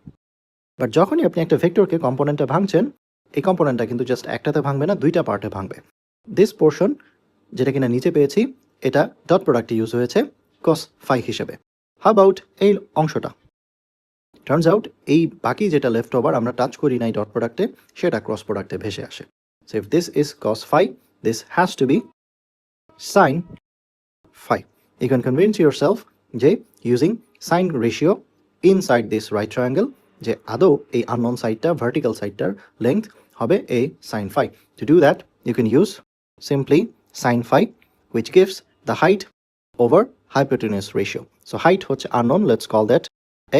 But যখনই আপনি একটা ভেক্টরকে কম্পোনেন্টে ভাঙছেন, এই কম্পোনেন্টটা কিন্তু just একটাতে ভাঙবে না, দুইটা পার্টে ভাঙবে। দিস পোর্শন যেটা কিনা নিচে পেয়েছি, এটা ডট প্রোডাক্টে ইউজ হয়েছে cos phi হিসেবে। হাউ অ্যাবাউট এই অংশটা? টার্নস আউট এই বাকি যেটা লেফট ওভার আমরা টাচ করি নাই ডট প্রোডাক্টে, সেটা ক্রস প্রোডাক্টে ভেসে আসে। So if this is cos phi, this has to be sin phi. You can convince yourself যে using sin ratio inside this right triangle যে আদৌ এই unknown সাইডটা vertical সাইডটার length হবে a sin phi. To do that, you can use simply sin phi, which gives the height over hypotenuse ratio. So height হচ্ছে unknown, let's call that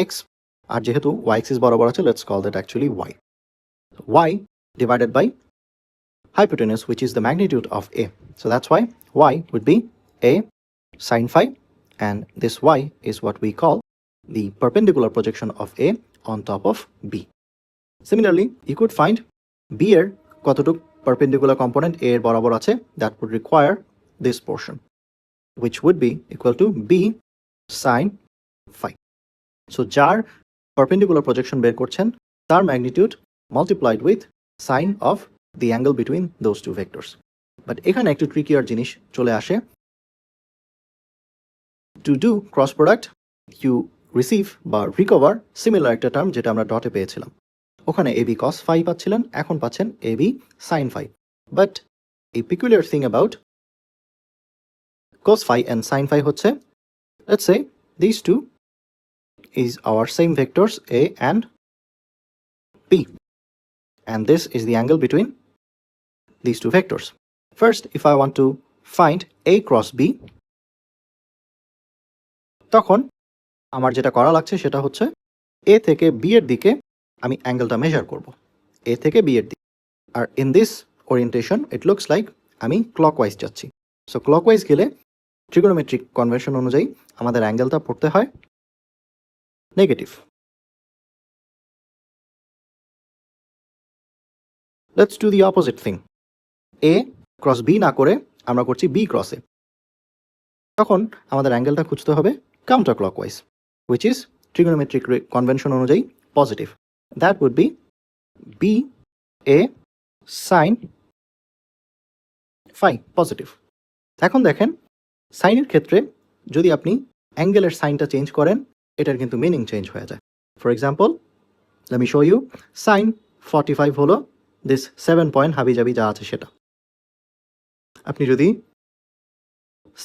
x. আর যেহেতু y axis বরাবর আছে, let's call that actually y. Y divided by hypotenuse, which is the magnitude of a. So that's why y would be a sin phi, and this y is what we call the perpendicular projection of a on top of b. Similarly, you could find b এর কতটুক perpendicular component a এর বরাবর আছে, that would require this portion, which would be equal to b sin phi. So যার perpendicular projection বের করছেন তার magnitude multiplied with sine of the angle between those two vectors. But এখানে একটু trickier জিনিস চলে আসে. To do cross product, you receive বা recover similar একটা term যেটা আমরা ডটে পেয়েছিলাম. ওখানে ab cos phi পাচ্ছিলেন, এখন পাচ্ছেন ab sin phi. But a peculiar thing about cos phi and sin phi হচ্ছে, let's say these two is our same vectors a and b, and this is the angle between these two vectors. First, if I want to find a cross b, তখন আমার যেটা করা লাগছে সেটা হচ্ছে a থেকে b এর দিকে আমি অ্যাঙ্গেলটা মেজার করব, a থেকে b এর দিকে। আর in this orientation it looks like আমি clockwise যাচ্ছি। সো clockwise গেলে trigonometric convention অনুযায়ী আমাদের অ্যাঙ্গেলটা পড়তে হয় negative. Let's do the opposite thing. a cross b না করে আমরা করছি b ক্রস a, তখন আমাদের অ্যাঙ্গেলটা খুঁজতে হবে counter clockwise, which is trigonometric convention অনুযায়ী positive. That would be b a sin phi, positive. এখন দেখেন সাইনের ক্ষেত্রে যদি আপনি অ্যাঙ্গেলের সাইনটা চেঞ্জ করেন এটার কিন্তু মিনিং চেঞ্জ হয়ে যায়। For example, let me show you, sin 45 হলো দিস 7 পয়েন্ট হাবিজাবি যা আছে সেটা। আপনি যদি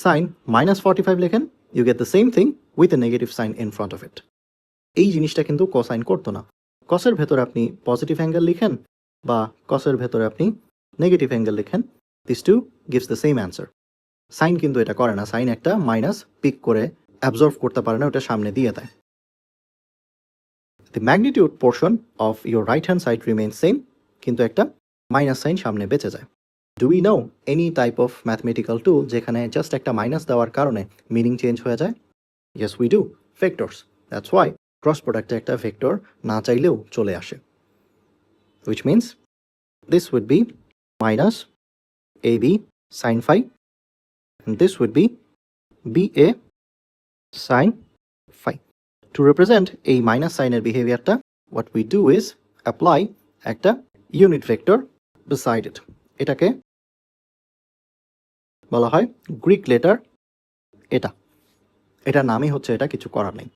sin -45 লেখেন, you get the same thing with a negative sign in front of it. এই জিনিসটা কিন্তু কোসাইন করতো না। কসের ভেতরে আপনি পজিটিভ অ্যাঙ্গেল লিখেন বা কসের ভেতরে আপনি নেগেটিভ অ্যাঙ্গেল লিখেন, this two gives the same answer. Sine কিন্তু এটা করে না, সাইন একটা মাইনাস পিক করে অ্যাবজর্ভ করতে পারে না, ওটা সামনে দিয়ে দেয়। The magnitude portion of your right hand side remains same, কিন্তু একটা মাইনাস সাইন সামনে বেঁচে যায়। Do we know any type of mathematical tool যেখানে জাস্ট একটা মাইনাস দেওয়ার কারণে মিনিং চেঞ্জ হয়ে যায়? Yes, we do. Vectors. That's why cross প্রোডাক্টে একটা ভেক্টর না চাইলেও চলে আসে, which means this would be minus ab sin phi, and this would be ba sin phi. To represent a minus signer behavior, what we do is apply একটা unit vector beside it. এটাকে বলা হয় Greek letter এটা, এটার নামই হচ্ছে এটা, কিছু করার নেই।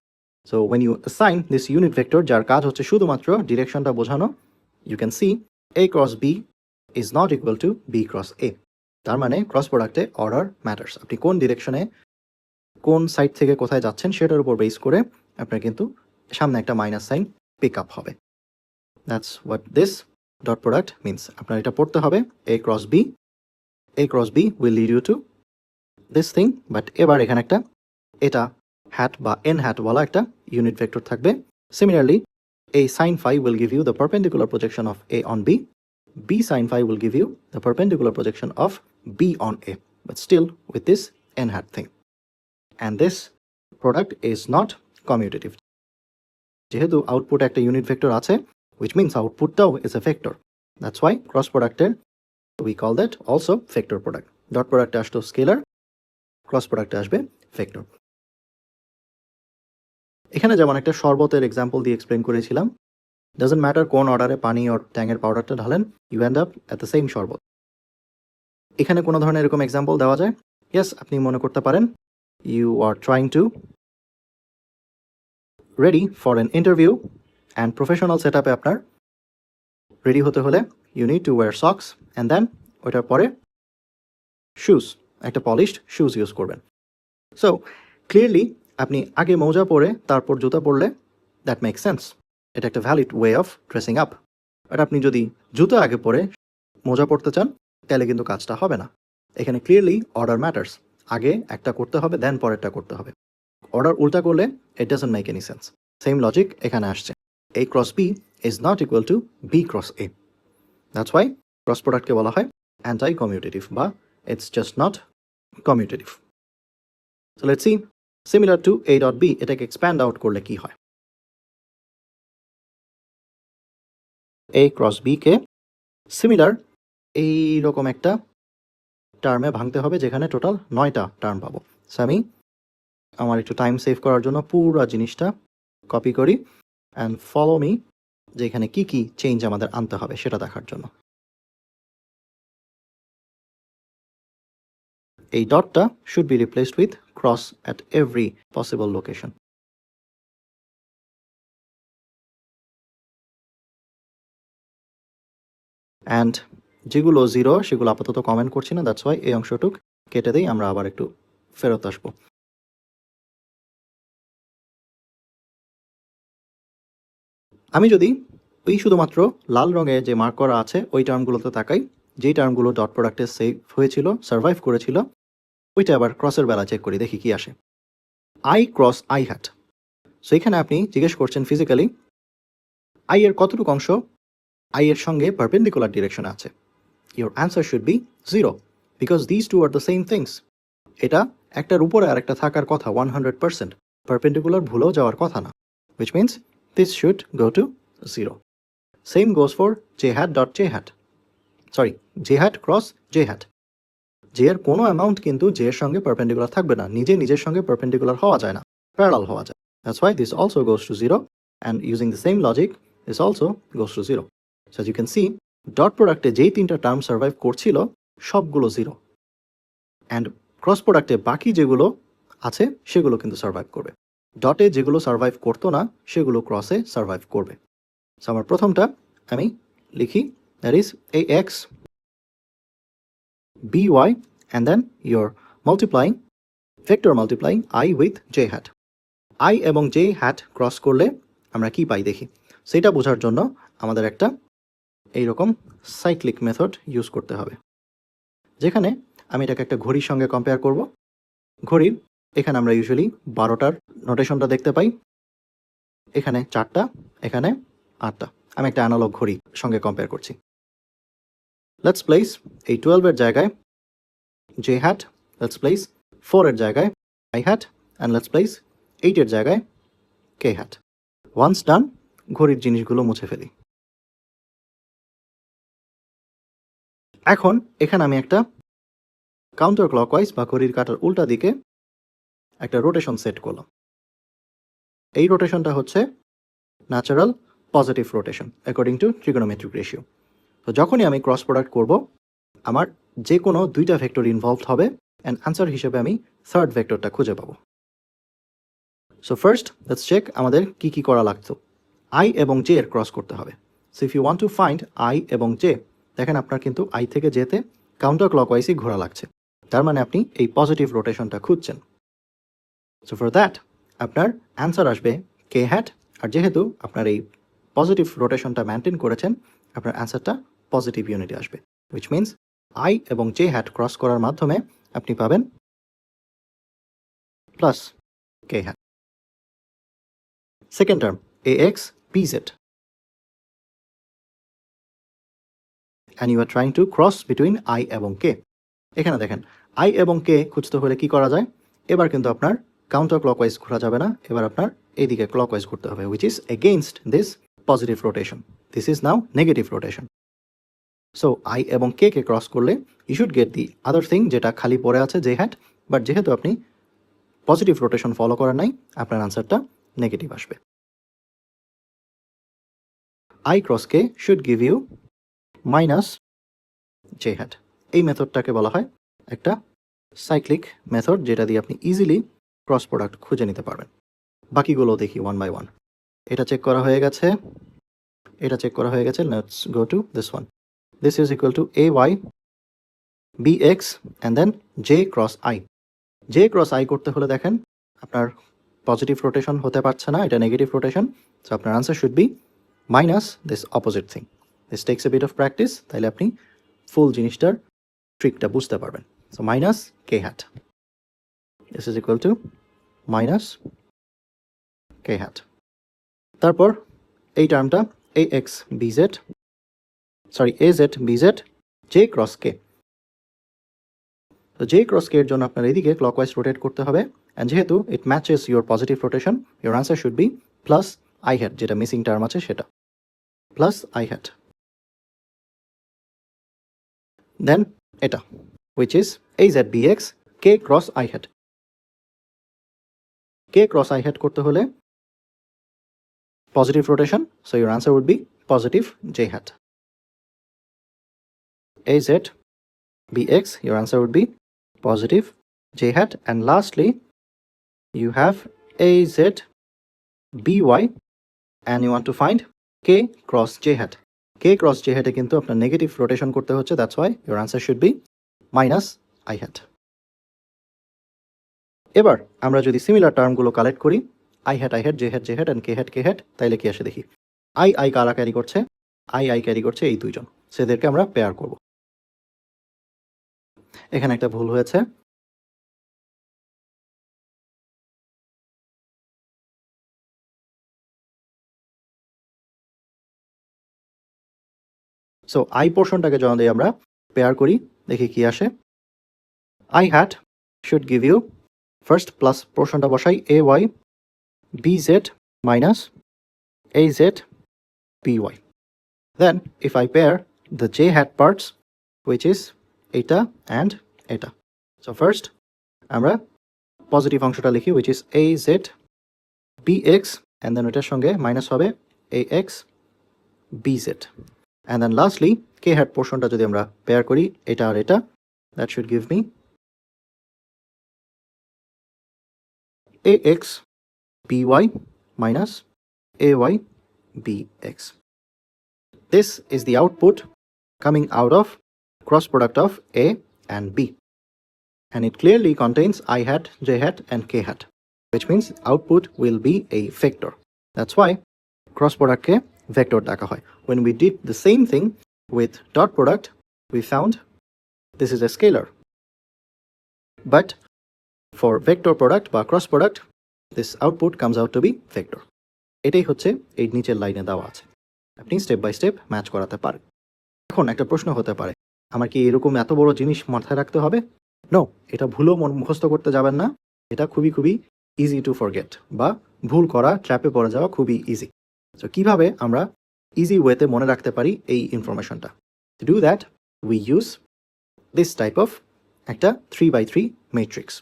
So when you assign this unit vector যার কাজ হচ্ছে শুধুমাত্র ডিরেকশনটা বোঝানো, you can see a cross b is not equal to b cross a. তার মানে ক্রস প্রোডাক্টে অর্ডার ম্যাটার্স। আপনি কোন ডিরেকশনে কোন সাইড থেকে কোথায় যাচ্ছেন সেটার উপর বেস করে আপনার কিন্তু সামনে একটা মাইনাস সাইন পিক আপ হবে। That's what this dot product means. আপনার এটা পড়তে হবে a cross b, a cross b will lead you to this thing, but এবার এখানে একটা এটা হ্যাট বা n হ্যাট ওয়ালা একটা ইউনিট ভেক্টর থাকবে। Similarly a sin phi will give you the perpendicular projection of a on b, b sin phi will give you the perpendicular projection of b on a, but still with this n hat thing. And this product is not commutative. যেহেতু output একটা unit vector আছে, which means আউটপুটটাও is a vector. That's why cross producted we call that also vector product. Dot product আসতো scalar, cross প্রোডাক্টে আসবে vector. এখানে যেমন একটা শরবতের এক্সাম্পল দিয়ে এক্সপ্লেন করেছিলাম, ডাজন্ট ম্যাটার কোন অর্ডারে পানি আর ট্যাঙের পাউডারটা ঢালেন, you end up at the same sharbat. এখানে কোনো ধরনের এরকম এক্সাম্পল দেওয়া যায়? ইয়েস, আপনি মনে করতে পারেন you are trying to ready for an interview and professional set আপে আপনার রেডি হতে হলে you need to wear socks and then ওইটার পরে শুজ, একটা পলিশড শুজ ইউজ করবেন। সো ক্লিয়ারলি আপনি আগে মোজা পরে তারপর জুতা পরলে দ্যাট মেক সেন্স, এটা একটা valid way of dressing up. But আপনি যদি জুতা আগে পরে মোজা পরতে চান তাহলে কিন্তু কাজটা হবে না। এখানে ক্লিয়ারলি অর্ডার ম্যাটার্স, আগে একটা করতে হবে দেন পরেরটা করতে হবে। অর্ডার উল্টা করলে it doesn't make any sense. Same logic এখানে আসছে, A cross B is not equal to B cross A। That's why cross প্রোডাক্টকে বলা হয় অ্যান্টাই কমিউটেটিভ বা it's just not commutative. So let's see similar to A dot B, এটাকে expand out করলে কি হয়। A ক্রস B কে similar এইরকম একটা টার্মে ভাঙতে হবে যেখানে টোটাল 9টা টার্ম পাবো। সো আমি আমার একটু টাইম সেভ করার জন্য পুরো জিনিসটা কপি করি অ্যান্ড ফলো মি, যে এখানে কী কী চেঞ্জ আমাদের আনতে হবে সেটা দেখার জন্য। এই ডটটা should be replaced with cross at every possible location. And যেগুলো জিরো সেগুলো আপাতত কমেন্ট করছি না, দ্যাটস ওয়াই এই অংশটুক কেটে দিই, আমরা আবার একটু ফেরত আসবো। আমি যদি ওই শুধুমাত্র লাল রঙে যে মার্ক করা আছে ওই টার্মগুলোতে তাকাই, যেই টার্মগুলো ডট প্রোডাক্টে সেভ হয়েছিল, সার্ভাইভ করেছিল, ওইটা আবার ক্রসের বেলা চেক করি, দেখি কি আসে। I cross i hat. So এখানে আপনি জিজ্ঞেস করছেন ফিজিক্যালি আই এর কতটুকু অংশ আই এর সঙ্গে পারপেন্ডিকুলার ডিরেকশনে আছে। Your answer should be 0 because this two are the same things. এটা একটার উপরে আর একটা থাকার কথা 100%, পারপেন্ডিকুলার ভুলেও যাওয়ার কথা না, which means this should go to 0. Same goes for j hat dot j hat. Sorry, j hat cross j hat. j এর কোনো অ্যামাউন্ট কিন্তু j এর সঙ্গে পারপেন্ডিকুলার থাকবে না, নিজের সঙ্গে পারপেন্ডিকুলার হওয়া যায় না, প্যারালাল হওয়া যায়। That's why this also goes to 0, and using the same logic this also goes to 0. So as you can see, dot প্রোডাক্টে যেই তিনটা টার্ম সার্ভাইভ করছিল সবগুলো 0, অ্যান্ড ক্রস প্রোডাক্টে বাকি যেগুলো আছে সেগুলো কিন্তু সার্ভাইভ করবে। ডটে যেগুলো সার্ভাইভ করতো না সেগুলো ক্রসে সার্ভাইভ করবে। সো আমার প্রথমটা আমি লিখি, that is AX BY and then you're multiplying, vector multiplying I with J hat. I এবং J hat ক্রস করলে আমরা কি পাই দেখি। সেটা বোঝার জন্য আমাদের একটা এইরকম সাইক্লিক মেথড ইউজ করতে হবে, যেখানে আমি এটাকে একটা ঘড়ির সঙ্গে কম্পেয়ার করব। ঘড়ির এখানে আমরা ইউজুয়ালি 12টার নোটেশনটা দেখতে পাই, এখানে 4টা, এখানে 8টা। আমি একটা অ্যানালগ ঘড়ি সঙ্গে কম্পেয়ার করছি। লেটস প্লেস এই 12 এর জায়গায় J hat, লেটস প্লেস 4 এর জায়গায় I hat, and let's place 8 এর জায়গায় K hat. ওয়ান্স ডান, ঘড়ির জিনিসগুলো মুছে ফেলি। এখন এখানে আমি একটা কাউন্টার ক্লকওয়াইজ বা ঘড়ির কাঁটার উল্টা দিকে একটা রোটেশন সেট করলাম। এই রোটেশনটা হচ্ছে natural positive rotation according to trigonometric ratio. তো যখনই আমি ক্রস প্রোডাক্ট করব আমার যে কোনো দুইটা ভেক্টর ইনভলভড হবে, অ্যান্ড আনসার হিসেবে আমি থার্ড ভেক্টরটা খুঁজে পাবো। সো ফার্স্ট লেটস চেক আমাদের কি কি করা লাগতো। আই এবং জে এর ক্রস করতে হবে। So if you want to find i এবং জে, দেখেন আপনার কিন্তু আই থেকে জেতে কাউন্টার ক্লকওয়াইজই ঘোরা লাগছে, তার মানে আপনি এই পজিটিভ রোটেশনটা খুঁজছেন। সো ফর দ্যাট আপনার অ্যান্সার আসবে কে হ্যাট, আর যেহেতু আপনার এই পজিটিভ রোটেশনটা মেনটেন করেছেন আপনার অ্যান্সারটা পজিটিভ ইউনিটে আসবে, উইচ মিনস আই এবং জে হ্যাট ক্রস করার মাধ্যমে আপনি পাবেন plus k hat. Second term AX BZ, and you are trying to cross between I এবং K. এখানে দেখেন I এবং K খুঁজতে হলে কি করা যায়, এবার কিন্তু আপনার কাউন্টার ক্লকওয়াইজ ঘোরা যাবে না, এবার আপনার এইদিকে ক্লকওয়াইজ ঘুরতে হবে, which is against this positive rotation. This is now negative rotation. So I এবং K কে ক্রস করলে you should get the other thing যেটা খালি পড়ে আছে J hat, বাট যেহেতু আপনি পজিটিভ রোটেশন ফলো করেন নাই আপনার আনসারটা নেগেটিভ আসবে। I cross K should give you minus J hat. এই মেথডটাকে বলা হয় একটা সাইক্লিক মেথড, যেটা দিয়ে আপনি ইজিলি ক্রস প্রোডাক্ট খুঁজে নিতে পারবেন। বাকিগুলো দেখি ওয়ান বাই ওয়ান। এটা চেক করা হয়ে গেছে, এটা চেক করা হয়ে গেছে। Let's go to this one. This is equal two AY bx and then j cross i. j cross i করতে হলে দেখেন আপনার পজিটিভ রোটেশন হতে পারছে না, এটা নেগেটিভ রোটেশন। সো আপনার answer should be minus this opposite thing. This takes a bit of practice, তাহলে আপনি ফুল জিনিসটার ট্রিকটা বুঝতে পারবেন। So minus k hat, this is equal to minus k hat. তারপর এই টার্মটা ax bz, sorry az bz j cross k। তো j ক্রস k এর জন্য আপনার এদিকে ক্লকওয়াইজ রোটেট করতে হবে, অ্যান্ড যেহেতু it matches your positive rotation, your answer should be plus I hat, যেটা মিসিং টার্ম আছে সেটা, প্লাস আই হ্যাট। দেন এটা which is az bx k cross i hat. k cross i hat করতে হলে positive rotation, so your answer would be positive j hat. az bx, your answer would be positive j hat. And lastly you have az by and you want to find k cross j hat. k cross j hat এ কিন্তু আপনার negative rotation করতে হচ্ছে, that's why your answer should be minus i hat. এবার আমরা যদি similar টার্মগুলো collect করি, i hat j hat and k hat, তাইলে কি আসে দেখি। আই কারা ক্যারি করছে, আই ক্যারি করছে এই দুইজন, সেদেরকে আমরা পেয়ার করব। এখানে একটা ভুল হয়েছে, সো আই পোর্শনটাকে যদি আমরা পেয়ার করি দেখি কি আসে। I hat should give you, first plus পোর্শনটা বসাই A Y B Z minus A Z B Y. Then if I pair the J hat parts which is এটা অ্যান্ড এটা। সো ফার্স্ট আমরা পজিটিভ অংশটা লিখি which is a z bx, and then এটার সঙ্গে minus হবে ax bz, and then lastly k hat পোর্শনটা যদি আমরা পেয়ার করি এটা আর এটা, that should give me ax by minus ay bx. This is the output coming out of cross product of a and b, and it clearly contains I hat, j hat and k hat, which means output will be a vector. That's why cross product ke vector ডাকা হয়. When we did the same thing with dot product, we found this is a scalar. But for vector product বা cross product, this output comes out to be vector. এটাই হচ্ছে এই নিচের লাইনে দেওয়া আছে, আপনি স্টেপ বাই স্টেপ ম্যাচ করাতে পারেন। এখন একটা প্রশ্ন হতে পারে, আমার কি এরকম এত বড় জিনিস মাথায় রাখতে হবে? নো, এটা ভুলও মুখস্থ করতে যাবেন না, এটা খুবই ইজি টু ফরগেট, বা ভুল করা, ট্র্যাপে পড়ে যাওয়া খুবই ইজি। সো কিভাবে আমরা ইজি ওয়েতে মনে রাখতে পারি এই ইনফরমেশনটা? To do that we use this type of একটা 3x3 ম্যাট্রিক্স।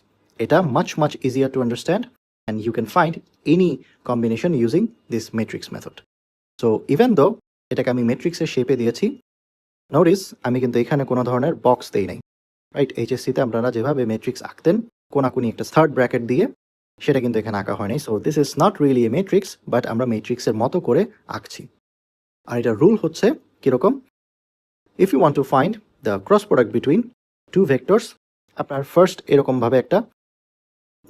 এটা much easier to understand, and you can find any combination using this matrix method. So even though এটাকে আমি ম্যাট্রিক্সের শেপে দিয়েছি, নোটিস আমি কিন্তু এখানে কোনো ধরনের বক্স দেই নাই, রাইট? এইচএসসিতে আপনারা যেভাবে ম্যাট্রিক্স আঁকতেন কোনাকুনি একটা থার্ড ব্র্যাকেট দিয়ে, সেটা কিন্তু এখানে আঁকা হয়নি। So this is not really A matrix, but আমরা ম্যাট্রিক্সের মতো করে আঁকছি। আর এটা রুল হচ্ছে কীরকম, if you want to find the cross product between two vectors, আপনার ফার্স্ট এরকমভাবে একটা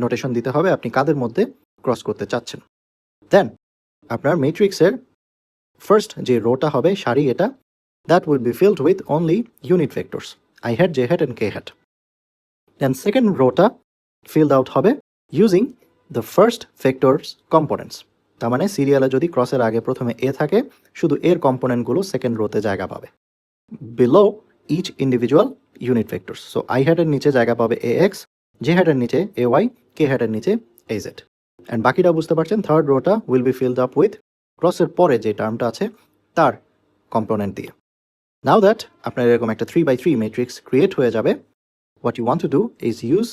নোটেশন দিতে হবে আপনি কাদের মধ্যে ক্রস করতে চাচ্ছেন। দেন আপনার ম্যাট্রিক্সের ফার্স্ট যে রোটা হবে, সারি এটা, that will be filled with only unit vectors I hat, j hat and k hat. Then second rota filled out হবে using the first vector's components. তার মানে সিরিয়ালে যদি ক্রসের আগে প্রথমে a থাকে, শুধু এর কম্পোনেন্টগুলো সেকেন্ড রোতে জায়গা পাবে below each individual unit vectors. So I hat এর নিচে জায়গা পাবে ax, j hat এর নিচে ay, k hat এর নিচে az. And বাকিটা বুঝতে পারছেন, third rota will be filled up with ক্রসের পরে যে টার্মটা আছে তার কম্পোনেন্ট দিয়ে। Now that আপনার এরকম একটা 3x3 ম্যাট্রিক্স ক্রিয়েট হয়ে যাবে, what you want to do is use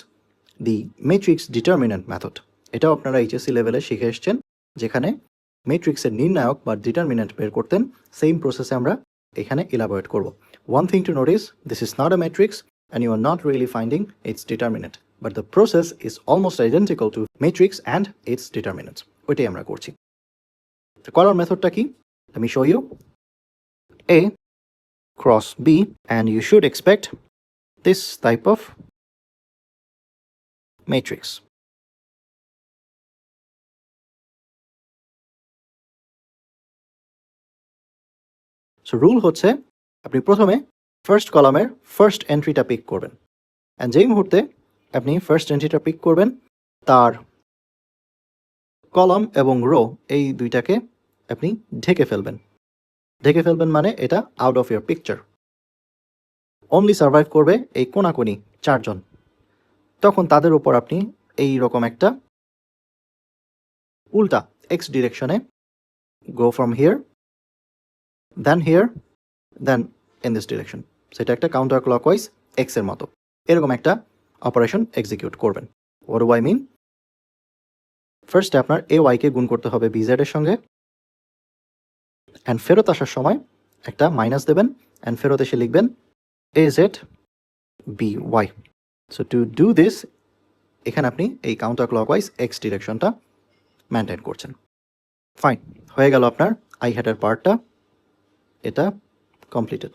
the matrix determinant method. এটাও আপনারা এইচএসসি লেভেলে শিখে এসছেন, যেখানে ম্যাট্রিক্সের নির্ণায়ক বা ডিটারমিনেন্ট বের করতেন, সেম প্রসেসে আমরা এখানে ইলাবোরেট করব। One thing to notice, this is not a matrix and you are not really finding its determinant, but the process is almost identical to matrix and its determinants. ওইটাই আমরা করছি। তো করার মেথডটা কি? Let me show you. A cross B, and you should expect this type of matrix. So rule হচ্ছে আপনি প্রথমে first কলামের ফার্স্ট এন্ট্রিটা পিক করবেন, অ্যান্ড যেই মুহূর্তে আপনি ফার্স্ট এন্ট্রিটা পিক করবেন তার কলাম এবং রো এই দুইটাকে আপনি ঢেকে ফেলবেন। ঢেকে ফেলবেন মানে এটা out of year picture. Only survive করবে এই কোনাকুনি চারজন। তখন তাদের উপর আপনি এই রকম একটা উল্টা এক্স ডিরেকশনে go from here, then here, then in this direction. সেটা একটা কাউন্টার ক্লকওয়াইজ এক্স এর মতো এরকম একটা অপারেশন এক্সিকিউট করবেন। What do I mean? ফার্স্টে আপনার এ ওয়াইকে গুণ করতে হবে বিজেড এর সঙ্গে, অ্যান্ড ফেরত আসার সময় একটা মাইনাস দেবেন, অ্যান্ড ফেরত এসে লিখবেন a Z B y. So to do this এখানে আপনি এই কাউন্টার ক্লকওয়াইজ এক্স ডিরেকশনটা মেনটেন করছেন। ফাইন, হয়ে গেল আপনার আই হ্যাটের পার্টটা, এটা কমপ্লিটেড।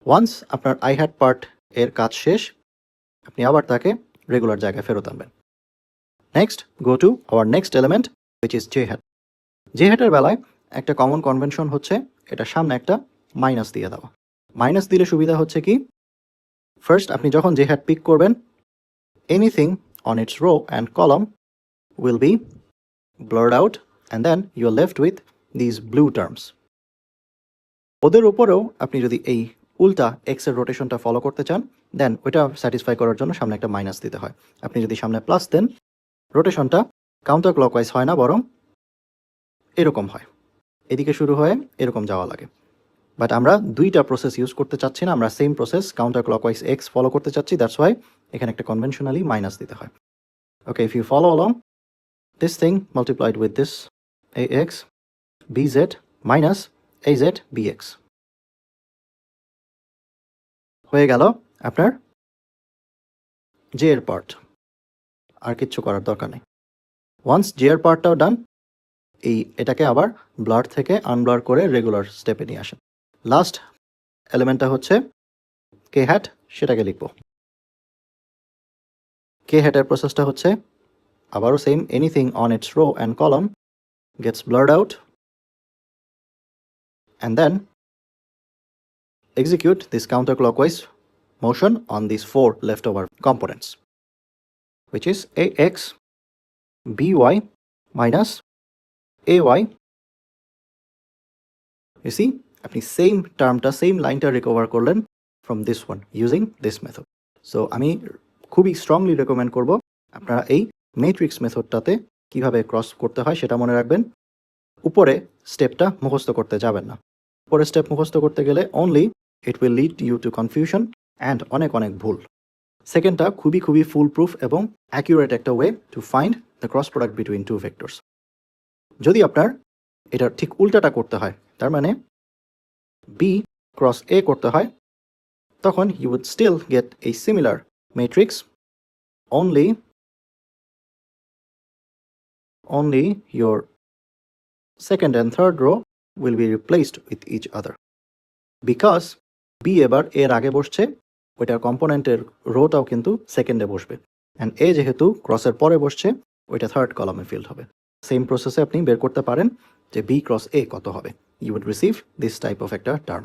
ওয়ান্স আপনার আই হ্যাট পার্ট এর কাজ শেষ, আপনি আবার তাকে রেগুলার জায়গায় ফেরত আনবেন। Next go to our next element which is J hat. J হ্যাটের বেলায় একটা কমন কনভেনশন হচ্ছে এটা সামনে একটা মাইনাস দিয়ে দেওয়া। মাইনাস দিলে সুবিধা হচ্ছে কি, ফার্স্ট আপনি যখন জে হ্যাট পিক করবেন anything on it's rho and column will be blurred out, and then you're left with these blue terms. ওদের উপরেও আপনি যদি এই উল্টা এক্স এর রোটেশনটা ফলো করতে চান, দেন ওইটা স্যাটিসফাই করার জন্য সামনে একটা মাইনাস দিতে হয়। আপনি যদি সামনে প্লাস দেন, রোটেশনটা কাউন্টার ক্লকওয়াইজ হয় না, বরং এরকম হয়, এদিকে শুরু হয়ে এরকম যাওয়া লাগে। বাট আমরা দুইটা প্রসেস ইউজ করতে চাচ্ছি না, আমরা same process counter clockwise x follow করতে চাচ্ছি, দ্যাটস ওয়াই এখানে একটা কনভেনশনালি মাইনাস দিতে হয়। Okay, if you follow along, this thing multiplied with this ax bz minus az bx হয়ে গেল আপনার জে এর পার্ট। আর কিচ্ছু করার দরকার নেই। ওয়ান্স জে এর পার্টটাও ডান, এটাকে আবার ব্লার থেকে আনব্লার করে রেগুলার স্টেপে নিয়ে আসেন। লাস্ট এলিমেন্টটা হচ্ছে কে হ্যাট, সেটাকে লিখব। কে হ্যাটের প্রসেসটা হচ্ছে আবারও same, anything on it's rho and column gets blurred out, and then execute this counterclockwise motion on these four leftover components, which is ax by minus ay. You see, আপনি same টার্মটা, same লাইনটা recover করলেন from this one using this method. So আমি খুবই strongly recommend করব আপনারা এই matrix মেথডটাতে কিভাবে cross করতে হয় সেটা মনে রাখবেন। উপরে স্টেপটা মুখস্থ করতে যাবেন না। উপরে স্টেপ মুখস্থ করতে গেলে only it will lead you to confusion and অনেক অনেক ভুল। সেকেন্ডটা খুবই খুবই ফুল প্রুফ এবং অ্যাকিউরেট একটা way to find the cross product between two vectors. যদি আপনার এটা ঠিক উল্টাটা করতে হয়, তার মানে বি ক্রস এ করতে হয়, তখন you would still get a similar matrix, only your second and third row will be replaced with each other. Because B এবার এর আগে বসছে, ওইটার কম্পোনেন্টের রোটাও কিন্তু সেকেন্ডে বসবে, অ্যান্ড এ যেহেতু ক্রসের পরে বসছে, ওইটা থার্ড কলামে ফিল্ড হবে। সেম প্রসেসে আপনি বের করতে পারেন যে বি ক্রস এ কত হবে। You would receive this type of একটা টার্ম।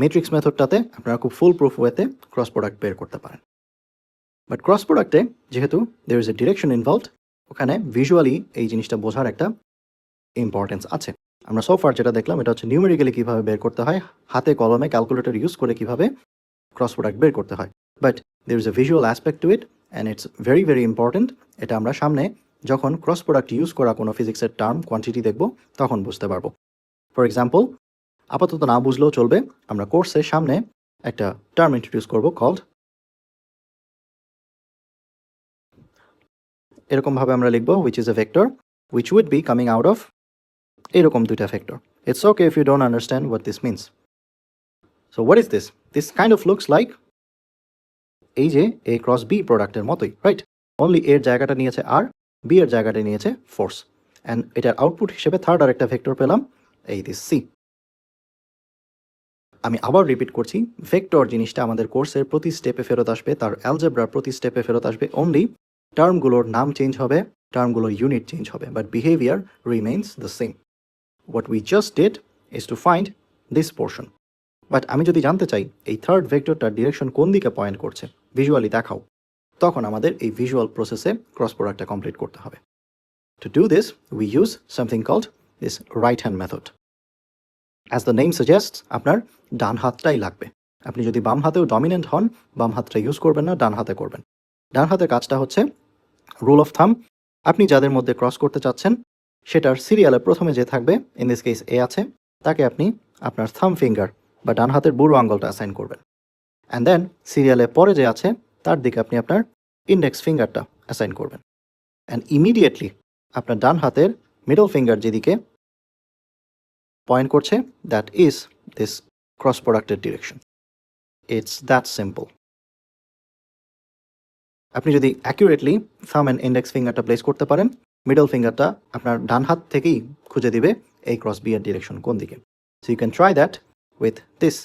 মেট্রিক্স মেথডটাতে আপনারা খুব ফুল প্রুফ ওয়েতে ক্রস প্রোডাক্ট বের করতে পারেন। বাট ক্রস প্রোডাক্টে যেহেতু there is a direction involved, ওখানে ভিজুয়ালি এই জিনিসটা বোঝার একটা ইম্পর্টেন্স আছে। আমরা সোফার যেটা দেখলাম এটা হচ্ছে নিউমেরিক্যালি কীভাবে বের করতে হয়, হাতে কলমে ক্যালকুলেটর ইউজ করে কীভাবে ক্রস প্রোডাক্ট বের করতে হয়। But there is a visual aspect to it, and it's very very important. এটা আমরা সামনে যখন ক্রস প্রোডাক্ট ইউজ করা কোনো ফিজিক্সের টার্ম কোয়ান্টিটি দেখব তখন বুঝতে পারবো। ফর এক্সাম্পল, আপাতত না বুঝলেও চলবে, আমরা কোর্সের সামনে একটা টার্ম ইন্ট্রোডিউস করবো কল্ড, এরকমভাবে আমরা লিখবো which is a vector which would be coming out of এরকম দুইটা vector. It's okay if you don't understand what this means. So what is this? This kind of looks like এই যে A cross B প্রোডাক্টের মতোই, right? Only এর জায়গাটা নিয়েছে আর, B এর জায়গাটা নিয়েছে ফোর্স, অ্যান্ড এটার আউটপুট হিসেবে থার্ড আর একটা ভেক্টর পেলাম, এই দিস সি। আমি আবার রিপিট করছি, ভেক্টর জিনিসটা আমাদের কোর্সের প্রতি স্টেপে ফেরত আসবে, তার অ্যালজেব্রার প্রতি স্টেপে ফেরত আসবে অনলি টার্মগুলোর নাম চেঞ্জ হবে, টার্মগুলোর ইউনিট চেঞ্জ হবে, but behaviour remains the same. What we just did is to find this portion. But আমি যদি জানতে চাই এই থার্ড ভেক্টরটার ডিরেকশন কোন দিকে পয়েন্ট করছে, ভিজুয়ালি দেখাও, তখন আমাদের এই ভিজুয়াল প্রসেসে ক্রস প্রোডাক্টটা কমপ্লিট করতে হবে। To do this, we use something called this right-hand method. As the name suggests, আপনার ডান হাতটাই লাগবে। আপনি যদি বাম হাতেও ডমিনেন্ট হন, বাম হাতটা ইউজ করবেন না, ডান হাতে করবেন। ডান হাতের কাজটা হচ্ছে রুল অফ থাম, আপনি যাদের মধ্যে ক্রস করতে চাচ্ছেন সেটার সিরিয়ালে প্রথমে যে থাকবে, ইন দিস কেস এ আছে, তাকে আপনি আপনার থাম ফিঙ্গার বা ডান হাতের বুড়ো আঙ্গুলটা অ্যাসাইন করবেন। অ্যান্ড দেন সিরিয়ালে পরে যে আছে তার দিকে আপনি আপনার ইন্ডেক্স ফিঙ্গারটা অ্যাসাইন করবেন। অ্যান্ড ইমিডিয়েটলি আপনার ডান হাতের মিডল ফিঙ্গার যেদিকে পয়েন্ট করছে, দ্যাট ইজ দিস ক্রস প্রোডাক্টের ডিরেকশন। It's that simple. আপনি যদি অ্যাকুরেটলি থাম অ্যান্ড ইন্ডেক্স ফিঙ্গারটা প্লেস করতে পারেন, মিডল ফিঙ্গারটা আপনার ডান হাত থেকেই খুঁজে দিবে এই ক্রস বি এর ডিরেকশন কোন দিকে। So you can try that with this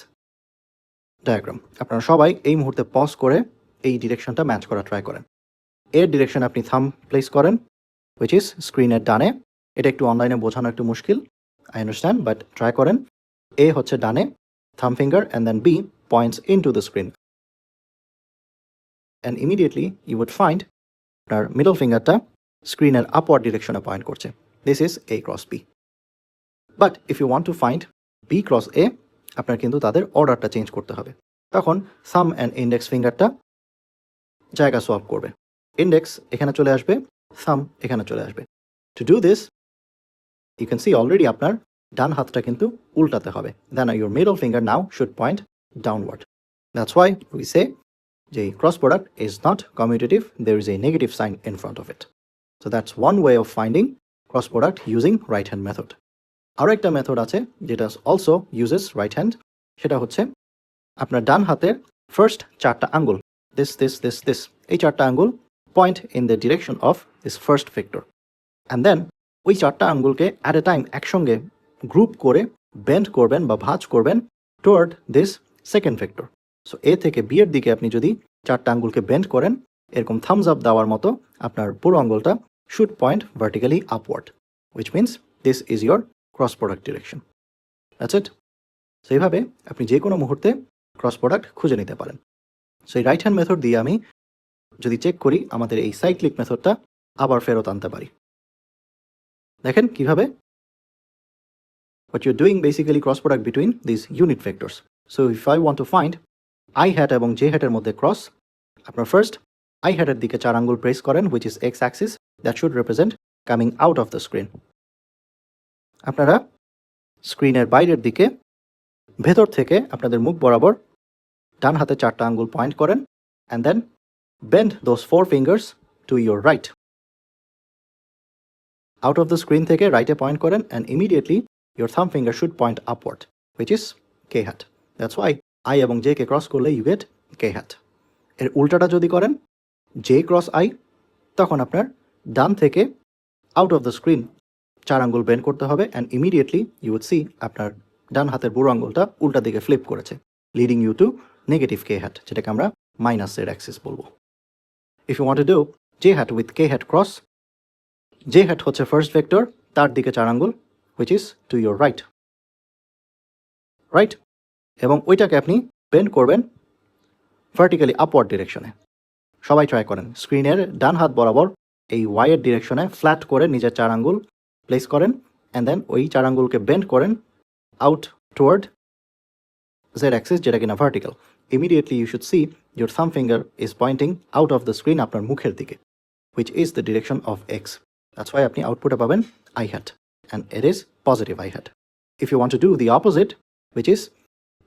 diagram. আপনারা সবাই এই মুহূর্তে পজ করে এই ডিরেকশনটা ম্যাচ করা ট্রাই করেন। এর ডিরেকশন আপনি থাম প্লেস করেন, which is স্ক্রিনের ডানে। এটা একটু অনলাইনে বোঝানো একটু মুশকিল, আই আন্ডারস্ট্যান্ড, বাট ট্রাই করেন। এ হচ্ছে ডানে thumb finger, and then B points into the screen, and immediately you would find আপনার মিডল ফিঙ্গারটা স্ক্রিনের আপওয়ার্ড ডিরেকশনে পয়েন্ট করছে। This is A cross B. But if you want to find B cross A, আপনার কিন্তু তাদের অর্ডারটা change করতে হবে। তখন থাম অ্যান্ড ইন্ডেক্স ফিঙ্গারটা জায়গা সোয়াপ করবে, ইন্ডেক্স এখানে চলে আসবে, থাম এখানে চলে আসবে। Two do this, you can see already আপনার ডান হাতটা কিন্তু উল্টাতে হবে, then your middle finger now should point downward. That's why we say the cross product is not commutative, there is a negative sign in front of it. So that's one way of finding cross product using right hand method. আরো একটা method আছে যেটা also uses right hand, সেটা হচ্ছে আপনার ডান হাতের first চারটা আঙ্গুল, this এই চারটা আঙ্গুল point in the direction of this first vector, and then ওই চারটা আঙ্গুলকে অ্যাট এ টাইম একসঙ্গে গ্রুপ করে বেন্ড করবেন বা ভাঁজ করবেন toward this second vector. So A থেকে বি এর দিকে আপনি যদি চারটা আঙ্গুলকে বেন্ড করেন, এরকম থামস আপ দেওয়ার মতো আপনার পুরো আঙ্গুলটা should point vertically upward, which means this is your cross product direction. That's it. So এইভাবে আপনি যে কোনো মুহূর্তে ক্রস প্রোডাক্ট খুঁজে নিতে পারেন। সো এই রাইট হ্যান্ড মেথড দিয়ে আমি যদি চেক করি, আমাদের এই সাইক্লিক মেথডটা আবার ফেরত আনতে পারি। দেখেন কিভাবে what you're doing basically cross product between these unit vectors. So if I want to find I hat এবং j hat এর মধ্যে cross, আপনার ফার্স্ট I hat এর দিকে চার আঙ্গুল প্রেস করেন, which is x axis, that should represent coming out of the screen. আপনারা স্ক্রিনের বাইরের দিকে ভেতর থেকে আপনাদের মুখ বরাবর ডান হাতে চারটা আঙ্গুল পয়েন্ট করেন, and then bend those four fingers to your right. Out of the screen থেকে রাইটে পয়েন্ট করেন, and immediately your thumb finger should point upward, which is k hat. That's why I এবং j কে cross করলে you get k hat. এর উল্টাটা যদি করেন j cross I, তখন আপনার ডান থেকে আউট অফ দ্য স্ক্রিন চার আঙ্গুল বেন্ড করতে হবে, and immediately you would see আপনার ডান হাতের বুড়ো আঙ্গুলটা উল্টা দিকে ফ্লিপ করেছে, leading you to negative k hat, যেটাকে আমরা মাইনাস এর অ্যাক্সিস বলবো। If you want to do j hat with k hat cross, j hat হচ্ছে ফার্স্ট ভেক্টর, তার দিকে চার আঙ্গুল, which is to your right, right? এবং ওইটাকে আপনি বেন্ড করবেন ভার্টিক্যালি আপওয়ার্ড ডিরেকশনে। সবাই ট্রাই করেন, স্ক্রিনের ডান হাত বরাবর এই y এর ডিরেকশনে ফ্ল্যাট করে নিজের চার আঙ্গুল প্লেস করেন, অ্যান্ড দেন ওই চার আঙ্গুলকে বেন্ড করেন আউট টুয়ার্ড z অ্যাক্সিস, যেটা কিনা vertical. Immediately you should see your thumb finger is pointing out of the screen আপনার মুখের দিকে, which is the direction of x. That's why আপনি আউটপুটে পাবেন I hat, and it is positive I hat. If you want to do the opposite, which is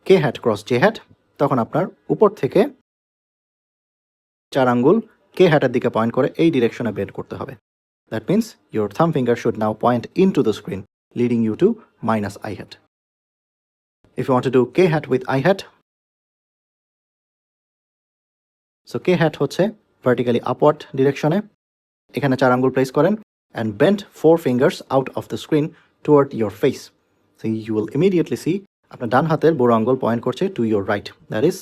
k hat cross j hat, তখন আপনার উপর থেকে চার আঙ্গুল k hat এর দিকে পয়েন্ট করে এই ডিরেকশনে বেন্ড করতে হবে। That means your thumb finger should now point into the screen, leading you to minus I hat. If you want to do k hat with I hat, so k hat হচ্ছে vertically upward ডিরেকশনে, এখানে চার আঙ্গুল place করেন and bend four fingers out of the screen toward your face. So you will immediately see আপনার ডান হাতের বুড়ো আঙ্গুল point করছে to your right, that is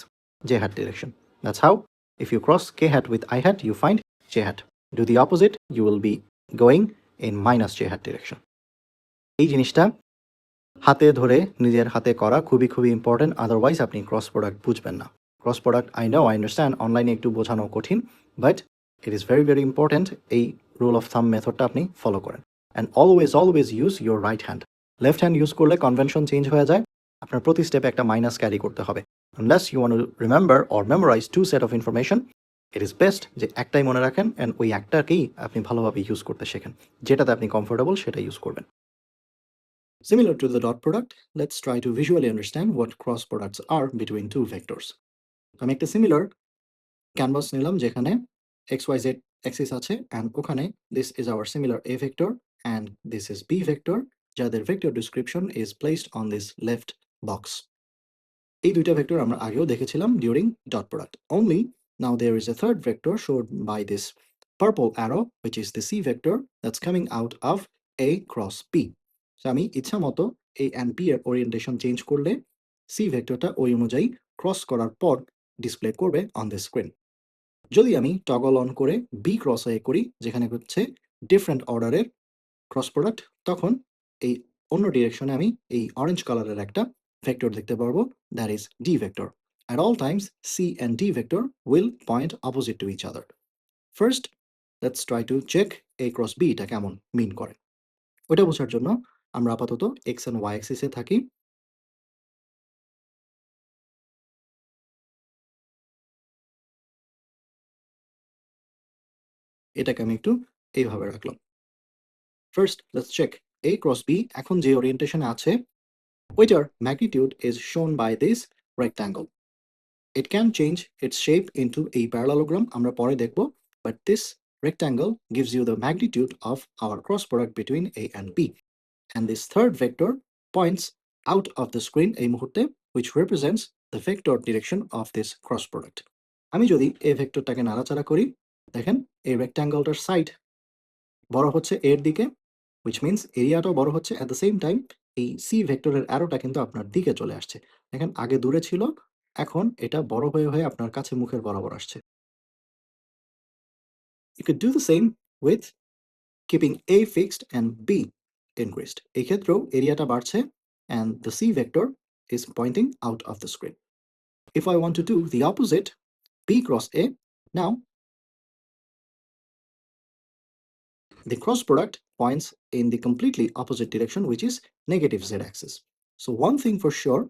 j hat direction. That's how if you cross k hat with I hat you find j hat. Do the opposite, you will be going in minus j hat direction. এই জিনিসটা হাতে ধরে নিজের হাতে করা খুবই important, otherwise আপনি cross product বুঝবেন না। ক্রস প্রোডাক্ট আই আন্ডারস্ট্যান্ড অনলাইনে একটু বোঝানো কঠিন, but it is very important এই রুল অফ থাম মেথডটা আপনি ফলো করেন। And always use your right hand. Left hand use করলে কনভেনশন চেঞ্জ হয়ে যায়, আপনার প্রতি স্টেপে একটা মাইনাস ক্যারি করতে হবে। Unless you want to remember or memorize two set of information, it is best যে একটাই মনে রাখেন অ্যান্ড ওই একটাকেই আপনি ভালোভাবে ইউজ করতে শেখেন, যেটাতে আপনি কমফোর্টেবল সেটা ইউজ করবেন। Similar to the dot product, let's try to visually understand what cross products are between two vectors. আমি একটা সিমিলার ক্যানভাস নিলাম যেখানে xyz অ্যাক্সিস আছে অ্যান্ড ওখানে this is our similar a vector and this is b vector, যাদের vector description is placed on this left box. এই দুইটা vector আমরা আগেও দেখেছিলাম during dot product. Only now there is a third vector showed by this purple arrow which is the c vector that's coming out of a cross b. So আমি ইচ্ছা মতো a and b এর orientation change করলে c ভেক্টরটা ওই অনুযায়ী cross করার পর display করবে অন দ্য স্ক্রিন। যদি আমি টগল অন করে বি ক্রস এ করি যেখানে হচ্ছে ডিফারেন্ট অর্ডারের ক্রস প্রোডাক্ট, তখন এই অন্য ডিরেকশনে আমি এই অরেঞ্জ কালারের একটা ভেক্টর দেখতে পারবো, that is d vector. At all times c and d vector will point opposite to each other. First let's try to check a cross b এটা কেমন মিন করে। ওইটা বোঝার জন্য আমরা আপাতত এক্স অ্যান্ড ওয়াই অ্যাক্সিসে থাকি। এটাকে আমি একটু এইভাবে রাখলাম। First let's check a cross b এখন যে ওরিয়েন্টেশনে আছে ওইটার magnitude is shown by this rectangle. It can change its shape into a parallelogram, আমরা পরে দেখব, but this rectangle gives you the magnitude of our cross product between A and B. And this third vector points out of the screen এই মুহূর্তে, which represents the vector direction of this cross product. আমি যদি এই ভেক্টরটাকে নাড়াচাড়া করি, দেখেন এই রেক্ট্যাঙ্গলটার side বড় হচ্ছে এর দিকে, which means এরিয়াটাও বড় হচ্ছে। at the same time এই সি ভেক্টরের অ্যারোটা কিন্তু আপনার দিকে চলে আসছে। দেখেন আগে দূরে ছিল, এখন এটা বড় হয়ে আপনার কাছে মুখের বরাবর আসছে। You could do the same with keeping A fixed and B increased. এই ক্ষেত্রেও এরিয়াটা বাড়ছে and the C vector is pointing out of the screen. If I want to do the opposite, B cross A, now the cross product points in the completely opposite direction, which is negative z-axis. So one thing for sure,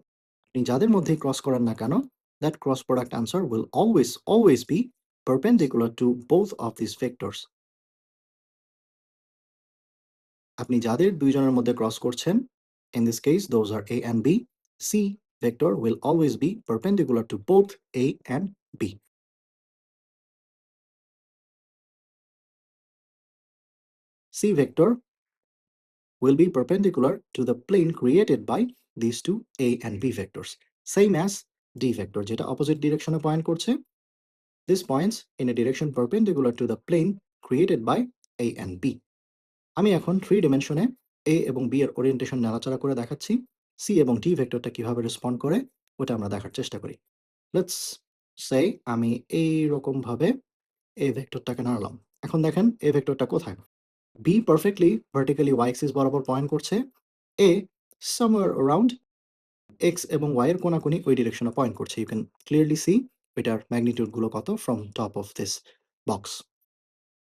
আপনি যাদের মধ্যে cross করেন না কেন, that cross product answer will always be perpendicular to both of these vectors. আপনি যাদের দুইজনের মধ্যে ক্রস করছেন, in this case those are A and B, C vector will always be perpendicular to both A and B. C vector will be perpendicular to the plane created by these two A and B vectors, same as D vector যেটা opposite direction এ point করছে, this points in a direction perpendicular to the plane created by A and B. আমি এখন 3 ডিমেনশনে A এবং B এর orientation নাড়াচাড়া করে দেখাচ্ছি। C এবং D ভেক্টরটা কিভাবে রেসপন্ড করে ওটা আমরা দেখার চেষ্টা করি। লেটস সে আমি এইরকমভাবে A ভেক্টরটাকে নাড়ালাম। এখন দেখেন A ভেক্টরটা কোথায়? B perfectly vertically y Axis বরাবর পয়েন্ট করছে। A somewhere around x এবং y এর কোনাকুনি ওই ডিরেকশনে পয়েন্ট করছে। ইউ ক্যান ক্লিয়ারলি সি এটার ম্যাগনিটিউড গুলো কত from top of this box.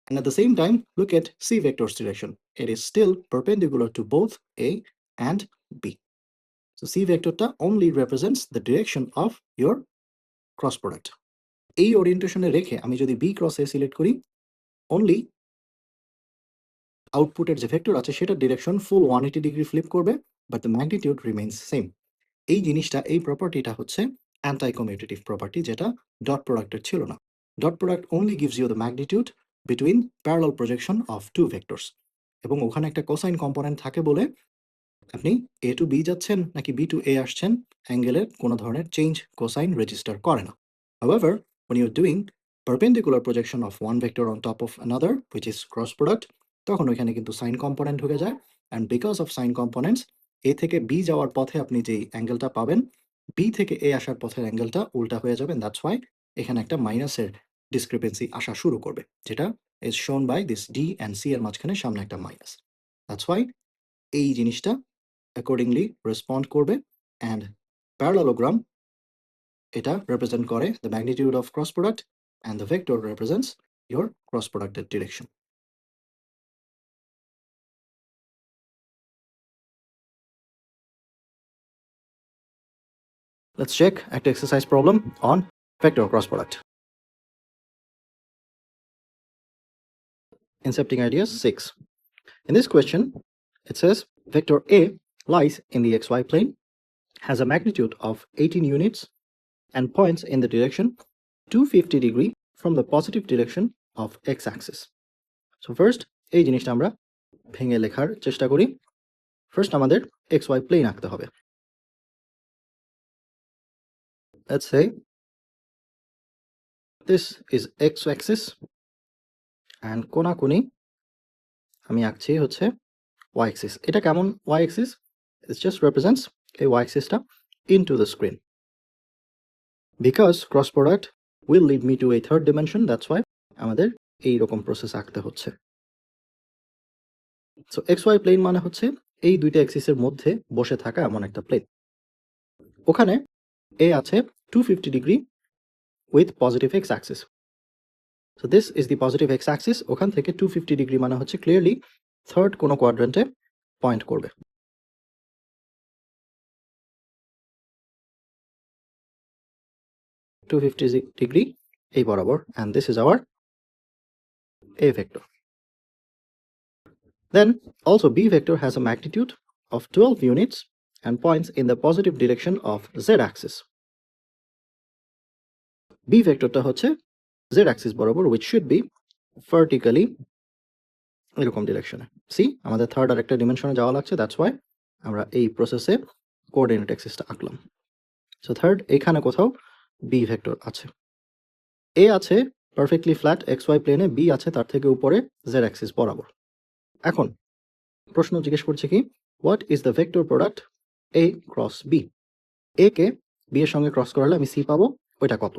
And at the same time, look at C vector's direction. It is still perpendicular to both A and B. So C vectorটা only represents the direction of your cross product. এই ওরিয়েন্টেশনে রেখে আমি যদি B cross A select করি, only আউটপুটের যে vector আছে সেটার direction ফুল 180 degree flip করবে, but the magnitude remains same. এই জিনিসটা এই প্রপার্টিটা হচ্ছে অ্যান্টাই কমিউটেটিভ প্রপার্টি, যেটা ডট প্রোডাক্টের ছিল না। Dot product only gives you the magnitude between parallel projection of two vectors. এবং ওখানে একটা কোসাইন কম্পোনেন্ট থাকে বলে আপনি A to B যাচ্ছেন নাকি B to A আসছেন, অ্যাঙ্গেলের কোনো ধরনের চেঞ্জ কোসাইন রেজিস্টার করে না। However, when you're doing perpendicular projection of one vector on top of another, which is cross product, তখন ওইখানে কিন্তু সাইন কম্পোনেন্ট ঢুকে যায়, and because of sign components, এ থেকে বি যাওয়ার পথে আপনি যেই অ্যাঙ্গেলটা পাবেন, বি থেকে এ আসার পথের অ্যাঙ্গেলটা উল্টা হয়ে যাবে। দ্যাটস ওয়াই এখানে একটা মাইনাসের ডিসক্রিপেন্সি আসা শুরু করবে, যেটা is shown by this d and c এর মাঝখানে সামনে একটা মাইনাস। দ্যাটস ওয়াই এই জিনিসটা অ্যাকর্ডিংলি রেসপন্ড করবে। অ্যান্ড প্যারালেলোগ্রাম এটা রিপ্রেজেন্ট করে the magnitude of cross product and the vector represents your cross producted direction. Let's check একটা exercise problem on vector cross product. Incepting ideas 6. In this question, it says vector A lies in the xy plane, has a magnitude of 18 units and points in the direction 250 degree from the positive direction of x-axis. So first এই জিনিসটা আমরা ভেঙে লেখার চেষ্টা করি। First আমাদের xy plane আঁকতে হবে। Let's say this is x-axis and কোনাকুনি আমি আঁকছি হচ্ছে y-axis. এটা কেমন y-axis? It just represents a y-axis টা into the screen. Because cross product will lead me to a third dimension, that's why আমাদের এই রকম প্রসেস আঁকতে হচ্ছে। So xy plane মানে হচ্ছে এই দুইটা অ্যাক্সিসের মধ্যে বসে থাকা এমন একটা প্লেন। ওখানে a আছে 250 degree with positive x-axis. So this is the positive x-axis. ওখান থেকে 250 ডিগ্রি মানে হচ্ছে ক্লিয়ারলি থার্ড কোনো কোয়াড্রেন্টে পয়েন্ট করবে। $250 degree এই বরাবর, and this is our A vector. Then also B vector has a magnitude of 12 units and points in the positive direction of z-axis. B vector টা হচ্ছে z-axis বরাবর, which should be vertically এরকম ডিরেকশনে। C আমাদের third আর একটা ডিমেনশনে যাওয়া লাগছে, that's why আমরা এই প্রসেসে কোঅর্ডিনেট অ্যাক্সিসটা আঁকলাম। সো থার্ড এখানে কোথাও বি ভেক্টর আছে। এ আছে পারফেক্টলি ফ্ল্যাট এক্স ওয়াই প্লেনে, বি আছে তার থেকে উপরে জেড অ্যাক্সিস বরাবর। এখন প্রশ্ন জিজ্ঞেস করছে কি, what is the vector product a cross b? A কে বি এর সঙ্গে ক্রস করালে আমি সি পাবো, ওইটা কত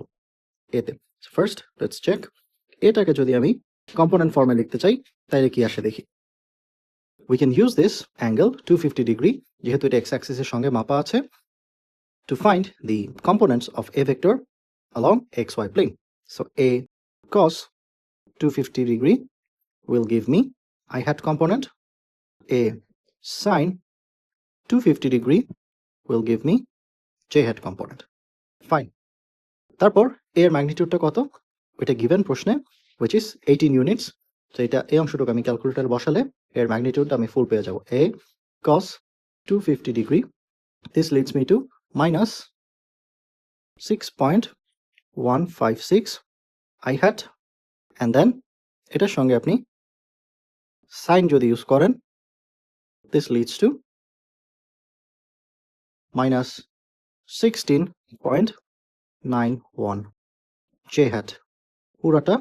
এতে। First let's check. এটাকে যদি আমি কম্পোনেন্ট ফর্মে লিখতে চাই তাইলে কি আসে দেখি। We can use this angle 250 degree যেহেতু এটা x-axis এর সঙ্গে মাপা আছে to find the components of a vector along xy plane. So a cos 250 degree will give me I hat component, a sin 250 degree will give me j hat component. Fine. তারপর a এর ম্যাগনিটিউডটা কত এটা given প্রশ্নে, which is 18 units. So এটা এই অংশটুকু আমি calculator বসালে এর ম্যাগনিটিউডটা আমি ফুল পেয়ে যাব, a cos 250 degree. This leads me to minus 6.156 I hat, and then এটার সঙ্গে আপনি সাইন যদি ইউজ করেন this leads to minus 16.91 j hat পুরাটা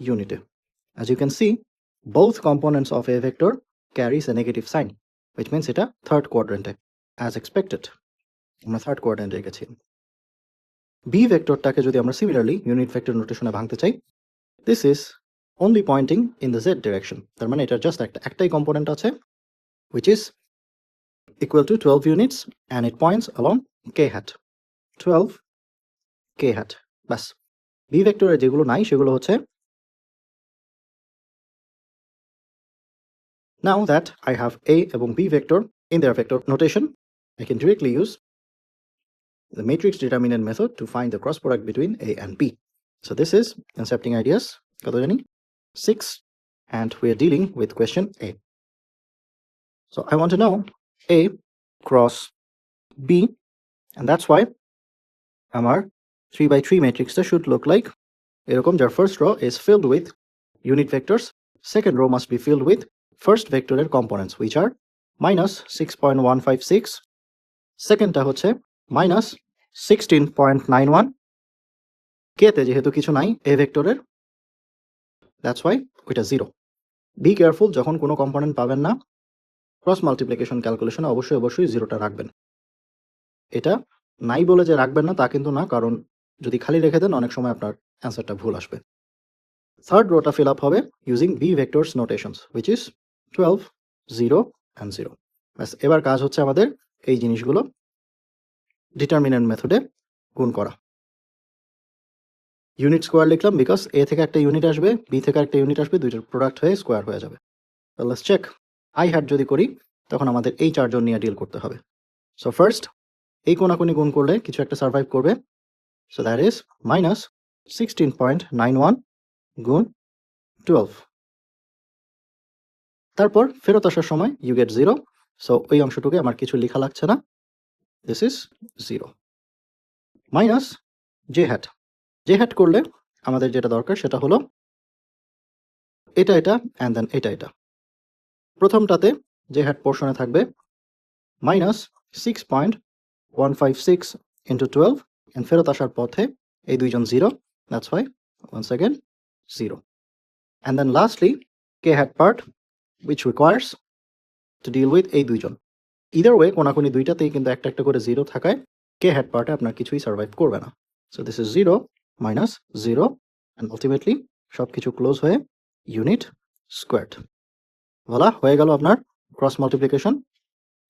ইউনিটে। As you can see, both components of a vector carries a negative sign, which means এটা third কোয়াড্রেন্টে as expected. আমরা third কোয়াড্রেন্টে গেছি। বি ভেক্টরটাকে যদি আমরা সিমিলারলি ইউনিট ভেক্টর নোটেশনে ভাঙতে চাই, this is only pointing in the z direction. তার মানে এটা জাস্ট একটাই কম্পোনেন্ট আছে which is equal to 12 units and it points along k hat 12 k hat. Bus B ভেক্টরে যেগুলো নাই সেগুলো হচ্ছে, now that I have a এবং b vector in their vector notation, I can directly use the matrix determinant method to find the cross product between a and b. So this is Incepting Ideas কত জানি 6, and we are dealing with question A. So I want to know A cross B, and that's why our 3x3 matrix should look like এরকম, যার first row is filled with unit vectors, second row must be filled with first vector components which are minus 6.156, secondটা হচ্ছে minus 16.91, কেতে যেহেতু কিছু নাই a ভেক্টরের, that's why ওইটা 0. Be careful যখন কোনো কম্পোনেন্ট পাবেন না ক্রস মাল্টিপ্লিকেশন ক্যালকুলেশনে অবশ্যই জিরোটা রাখবেন। এটা নাই বলে যে রাখবেন না তা কিন্তু না, কারণ যদি খালি রেখে দেন অনেক সময় আপনার অ্যান্সারটা ভুল আসবে। থার্ড রোটা ফিল আপ হবে using b vectors notations which is 12, 0 and 0। ব্যাস, এবার কাজ হচ্ছে আমাদের এই জিনিসগুলো ডিটারমিনেন্ট মেথডে গুণ করা। ইউনিট স্কোয়ার লিখলাম বিকজ এ থেকে একটা ইউনিট আসবে, বি থেকে একটা ইউনিট আসবে, দুইটার প্রোডাক্ট হয়ে স্কোয়ার হয়ে যাবে। Let's check. আই হ্যাড যদি করি তখন আমাদের এই চারজন নিয়ে ডিল করতে হবে। সো ফার্স্ট এই কোনাকুনি গুণ করলে কিছু একটা সার্ভাইভ করবে। সো দ্যাট ইজ মাইনাস 16.91 গুণ 12। তারপর ফেরত আসার সময় ইউ গেট 0। সো ওই অংশটুকু আমার কিছু লেখা লাগছে না, this is 0। Minus j hat. J hat করলে আমাদের যেটা দরকার সেটা হলো এটা অ্যান্ড দেন এটা। প্রথমটাতে জে হ্যাট পোর্শনে থাকবে মাইনাস 6.156 ইন্টু 12 অ্যান্ড ফেরত আসার পথে এই দুইজন 0, that's why once again 0। And then lastly k hat part which requires to deal with এই দুইজন। ইদার ওয়ে কোনাকুনি দুইটাতেই কিন্তু একটা একটা করে 0 থাকায় কে হ্যাট পার্টে আপনার কিছুই সার্ভাইভ করবে না। So this is 0 minus 0 and ultimately সব কিছু ক্লোজ হয়ে ইউনিট স্কোয়ার্ড। বলা হয়ে গেল আপনার ক্রস মাল্টিপ্লিকেশন।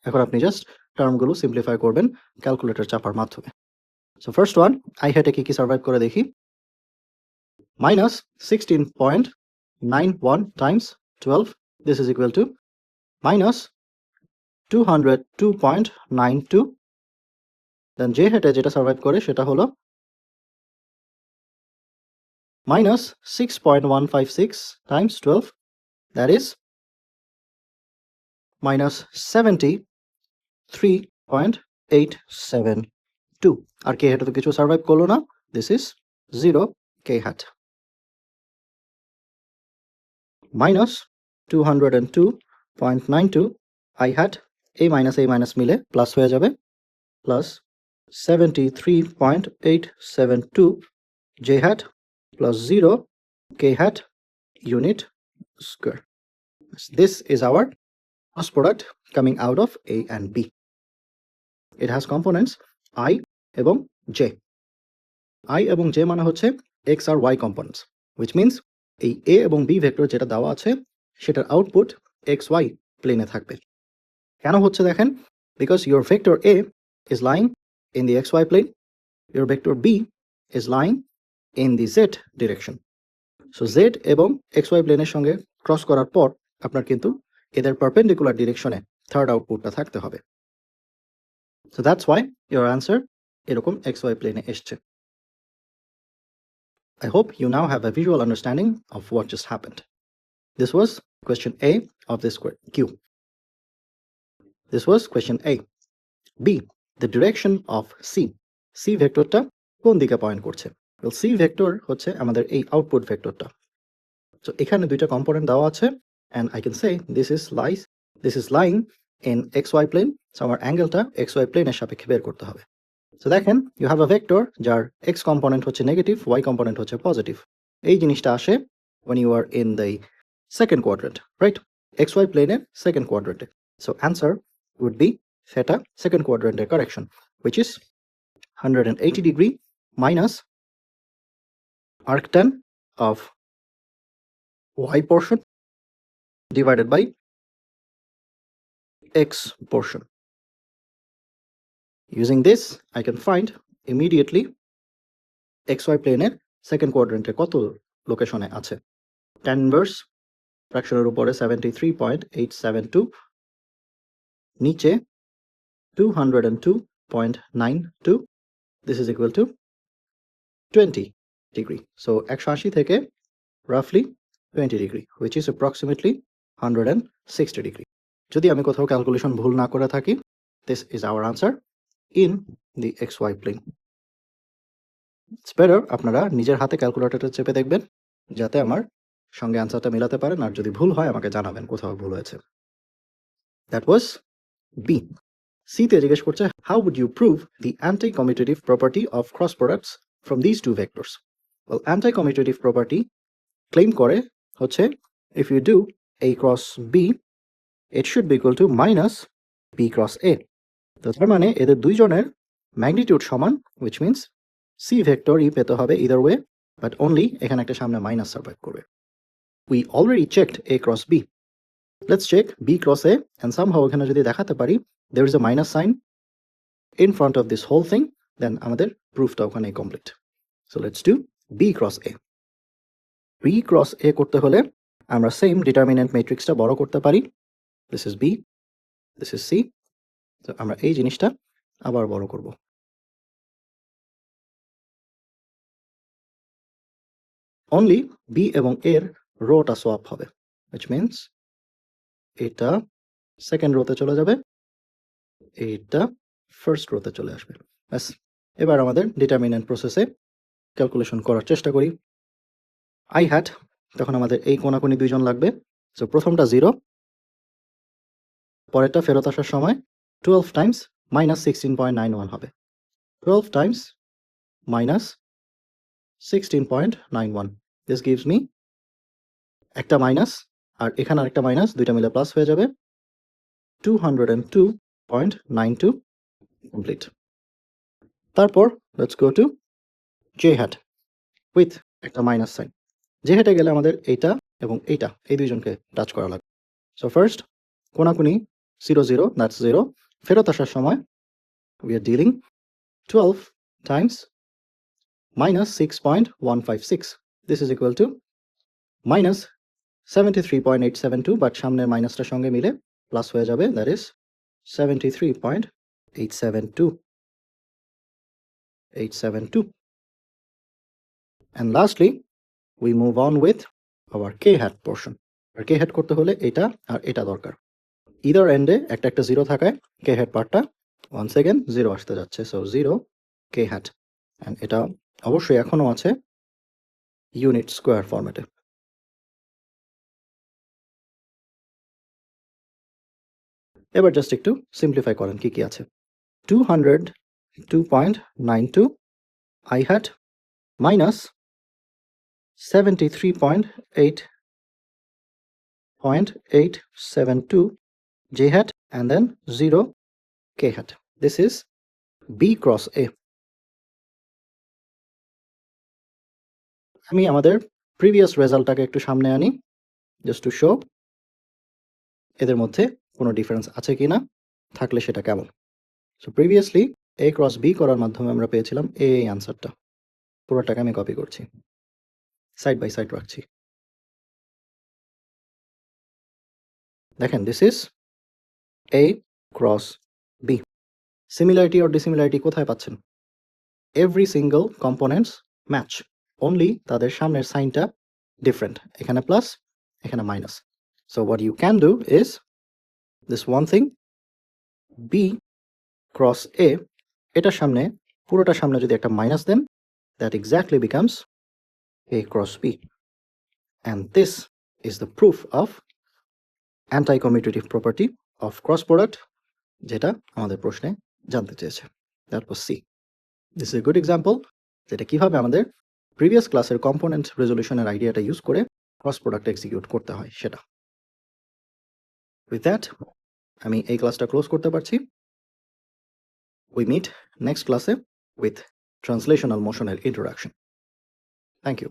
এখন আপনি জাস্ট টার্মগুলো সিম্পলিফাই করবেন ক্যালকুলেটর চাপার মাধ্যমে। সো ফার্স্ট ওয়ান আই হ্যাটে কি সার্ভাইভ করে দেখি। Minus 16.91 times 12, this is equal to minus 202.92। Then J হ্যাটে যেটা সার্ভাইভ করে সেটা হলো minus 6.156 times 12, that is minus 73.872। আর কে হ্যাটে তো কিছু সার্ভাইভ করলো না, this is 0 k hat. Minus 202.92 i hat, এই মাইনাস মিলে প্লাস হয়ে যাবে, plus 73.872 j hat plus 0 k hat unit square. This is our cross product coming out of A and B. It has components I এবং J. I এবং J মানে হচ্ছে X আর Y components, which means এই A এবং B ভেক্টর যেটা দেওয়া আছে সেটার আউটপুট XY প্লেনে থাকবে। কেন হচ্ছে দেখেন, because your vector A is lying in the XY plane, your vector B is lying in the Z direction. So Z এবং XY প্লেনের সঙ্গে ক্রস করার পর আপনার কিন্তু এদের পারপেন্ডিকুলার ডিরেকশনে থার্ড আউটপুটটা থাকতে হবে। So that's why your answer এরকম XY প্লেনে এসছে। I hope you now have a visual understanding of what just happened. This was question A of this Q. This was question A. B. The direction of C. C ভেক্টরটা কোন দিকে point করছে? Well, C vector হচ্ছে আমাদের এই output ভেক্টরটা। So এখানে দুইটা component দেওয়া আছে and I can say this is lying in XY plane. So আমার অ্যাঙ্গেলটা XY plane এর সাপেক্ষে বের করতে হবে। So দেখেন you have a vector যার X component হচ্ছে নেগেটিভ, Y component হচ্ছে পজিটিভ। এই জিনিসটা আসে when you are in the second quadrant, right? XY plane এর second quadrant. So answer would be theta second quadrant এর correction, which is 180 degree minus arctan of Y portion divided by X portion. Using this, I can find immediately XY plane এর second quadrant এ কত লোকেশনে আছে। tan inverse ফ্র্যাকশনের উপরে 73.872, নিচে 202.92, this is equal to 20 degree. So 180 থেকে roughly 20 degree, which is approximately 160 degree. যদি আমি কোথাও ক্যালকুলেশন ভুল না করে থাকি, this is our answer in the XY plane. It's better আপনারা নিজের হাতে ক্যালকুলেটরটা চেপে দেখবেন যাতে আমার সঙ্গে অ্যান্সারটা মেলাতে পারেন, আর যদি ভুল হয় আমাকে জানাবেন কোথাও ভুল হয়েছে। That was B. C তে জিজ্ঞেস করছে how would you prove the anti-commutative property of cross products from these two vectors? Well, anti-commutative property claim করে হচ্ছে if you do A cross B it should be equal to minus b cross a. তো তার মানে এদের দুইজনের magnitude সমান, which means c vector ই পেতে হবে either way, but only এখানে একটা সামনে মাইনাস সার্ভাইভ করবে. We already checked a cross b. Let's check b cross a, and somehow এখানে যদি দেখাতে পারি there is a minus sign in front of this whole thing, then আমাদের প্রুফটা ওখানেই complete. So let's do b cross a. b cross a করতে হলে আমরা same determinant ম্যাট্রিক্সটা বড় করতে পারি. This is b, this is c. তো আমরা এই জিনিসটা আবার বড় করব. Only b এবং a এর রোটা সোয়াপ হবে, which means এটা সেকেন্ড রোতে চলে যাবে, এটা ফার্স্ট রোতে চলে আসবে. ব্যাস, এবার আমাদের ডিটারমিনেন্ট প্রসেসে ক্যালকুলেশন করার চেষ্টা করি. আই হ্যাড, তখন আমাদের এই কোনাকুনি দুইজন লাগবে. সো প্রথমটা 0, পরেরটা ফেরত আসার সময় 12 টাইমস মাইনাস 16.91 হবে. 12 Times minus 16.91. This gives me একটা মাইনাস আর এখানে আরেকটা মাইনাস, দুইটা মিলে প্লাস হয়ে যাবে 202.92 কমপ্লিট. তারপর let's go to j hat with একটা মাইনাস সাইন. জে হ্যাটে গেলে আমাদের এইটা এবং এইটা এই দুইজনকে টাচ করা লাগবে. সো ফার্স্ট কোনাকুনি 0 0, দ্যাটস 0. ফেরত আসার সময় we are dealing 12 times minus 6.156. This is equal to minus 73.872, but সামনের মাইনাসটার সঙ্গে মিলে প্লাস হয়ে যাবে, that is 73.872. And lastly we move on with our k hat portion. R k hat করতে হলে এটা আর এটা দরকার. either এন্ডে একটা একটা 0 থাকায় k hat পার্টটা once again 0 আসতে যাচ্ছে. so 0 k hat, and এটা অবশ্যই এখনো আছে ইউনিট স্কোয়ার ফরম্যাটে. এবার জাস্ট একটু সিম্পলিফাই করেন কি কি আছে. 202.92 i hat minus 73.872 j hat and then 0 k hat. This is b cross a. আমি আমাদের প্রিভিয়াস রেজাল্টটাকে একটু সামনে আনি জাস্ট টু শো এদের মধ্যে কোনো ডিফারেন্স আছে কিনা, থাকলে সেটা কেমন. So previously a cross b করার মাধ্যমে আমরা পেয়েছিলাম এই অ্যান্সারটা. পুরোটাকে আমি কপি করছি, সাইড বাই সাইড রাখছি. দেখেন this is a cross b. Similarity or dissimilarity কোথায় পাচ্ছেন? Every single components match, only তাদের সামনের সাইনটা ডিফারেন্ট, এখানে প্লাস এখানে minus. So what you can do is this one thing, b cross a, এটার সামনে পুরোটার সামনে যদি একটা মাইনাস দেন, that exactly becomes a cross b, and this is the proof of anti-commutative property of cross product, যেটা আমাদের প্রশ্নে জানতে চেয়েছে. that was c. this is a good example যেটা কিভাবে আমাদের প্রিভিয়াস ক্লাসের কম্পোনেন্ট রেজলিউশনের আইডিয়াটা ইউজ করে ক্রস প্রোডাক্ট এক্সিকিউট করতে হয় সেটা. with that আমি এই ক্লাসটা ক্লোজ করতে পারছি. we meet next class with translational motion introduction. Thank you.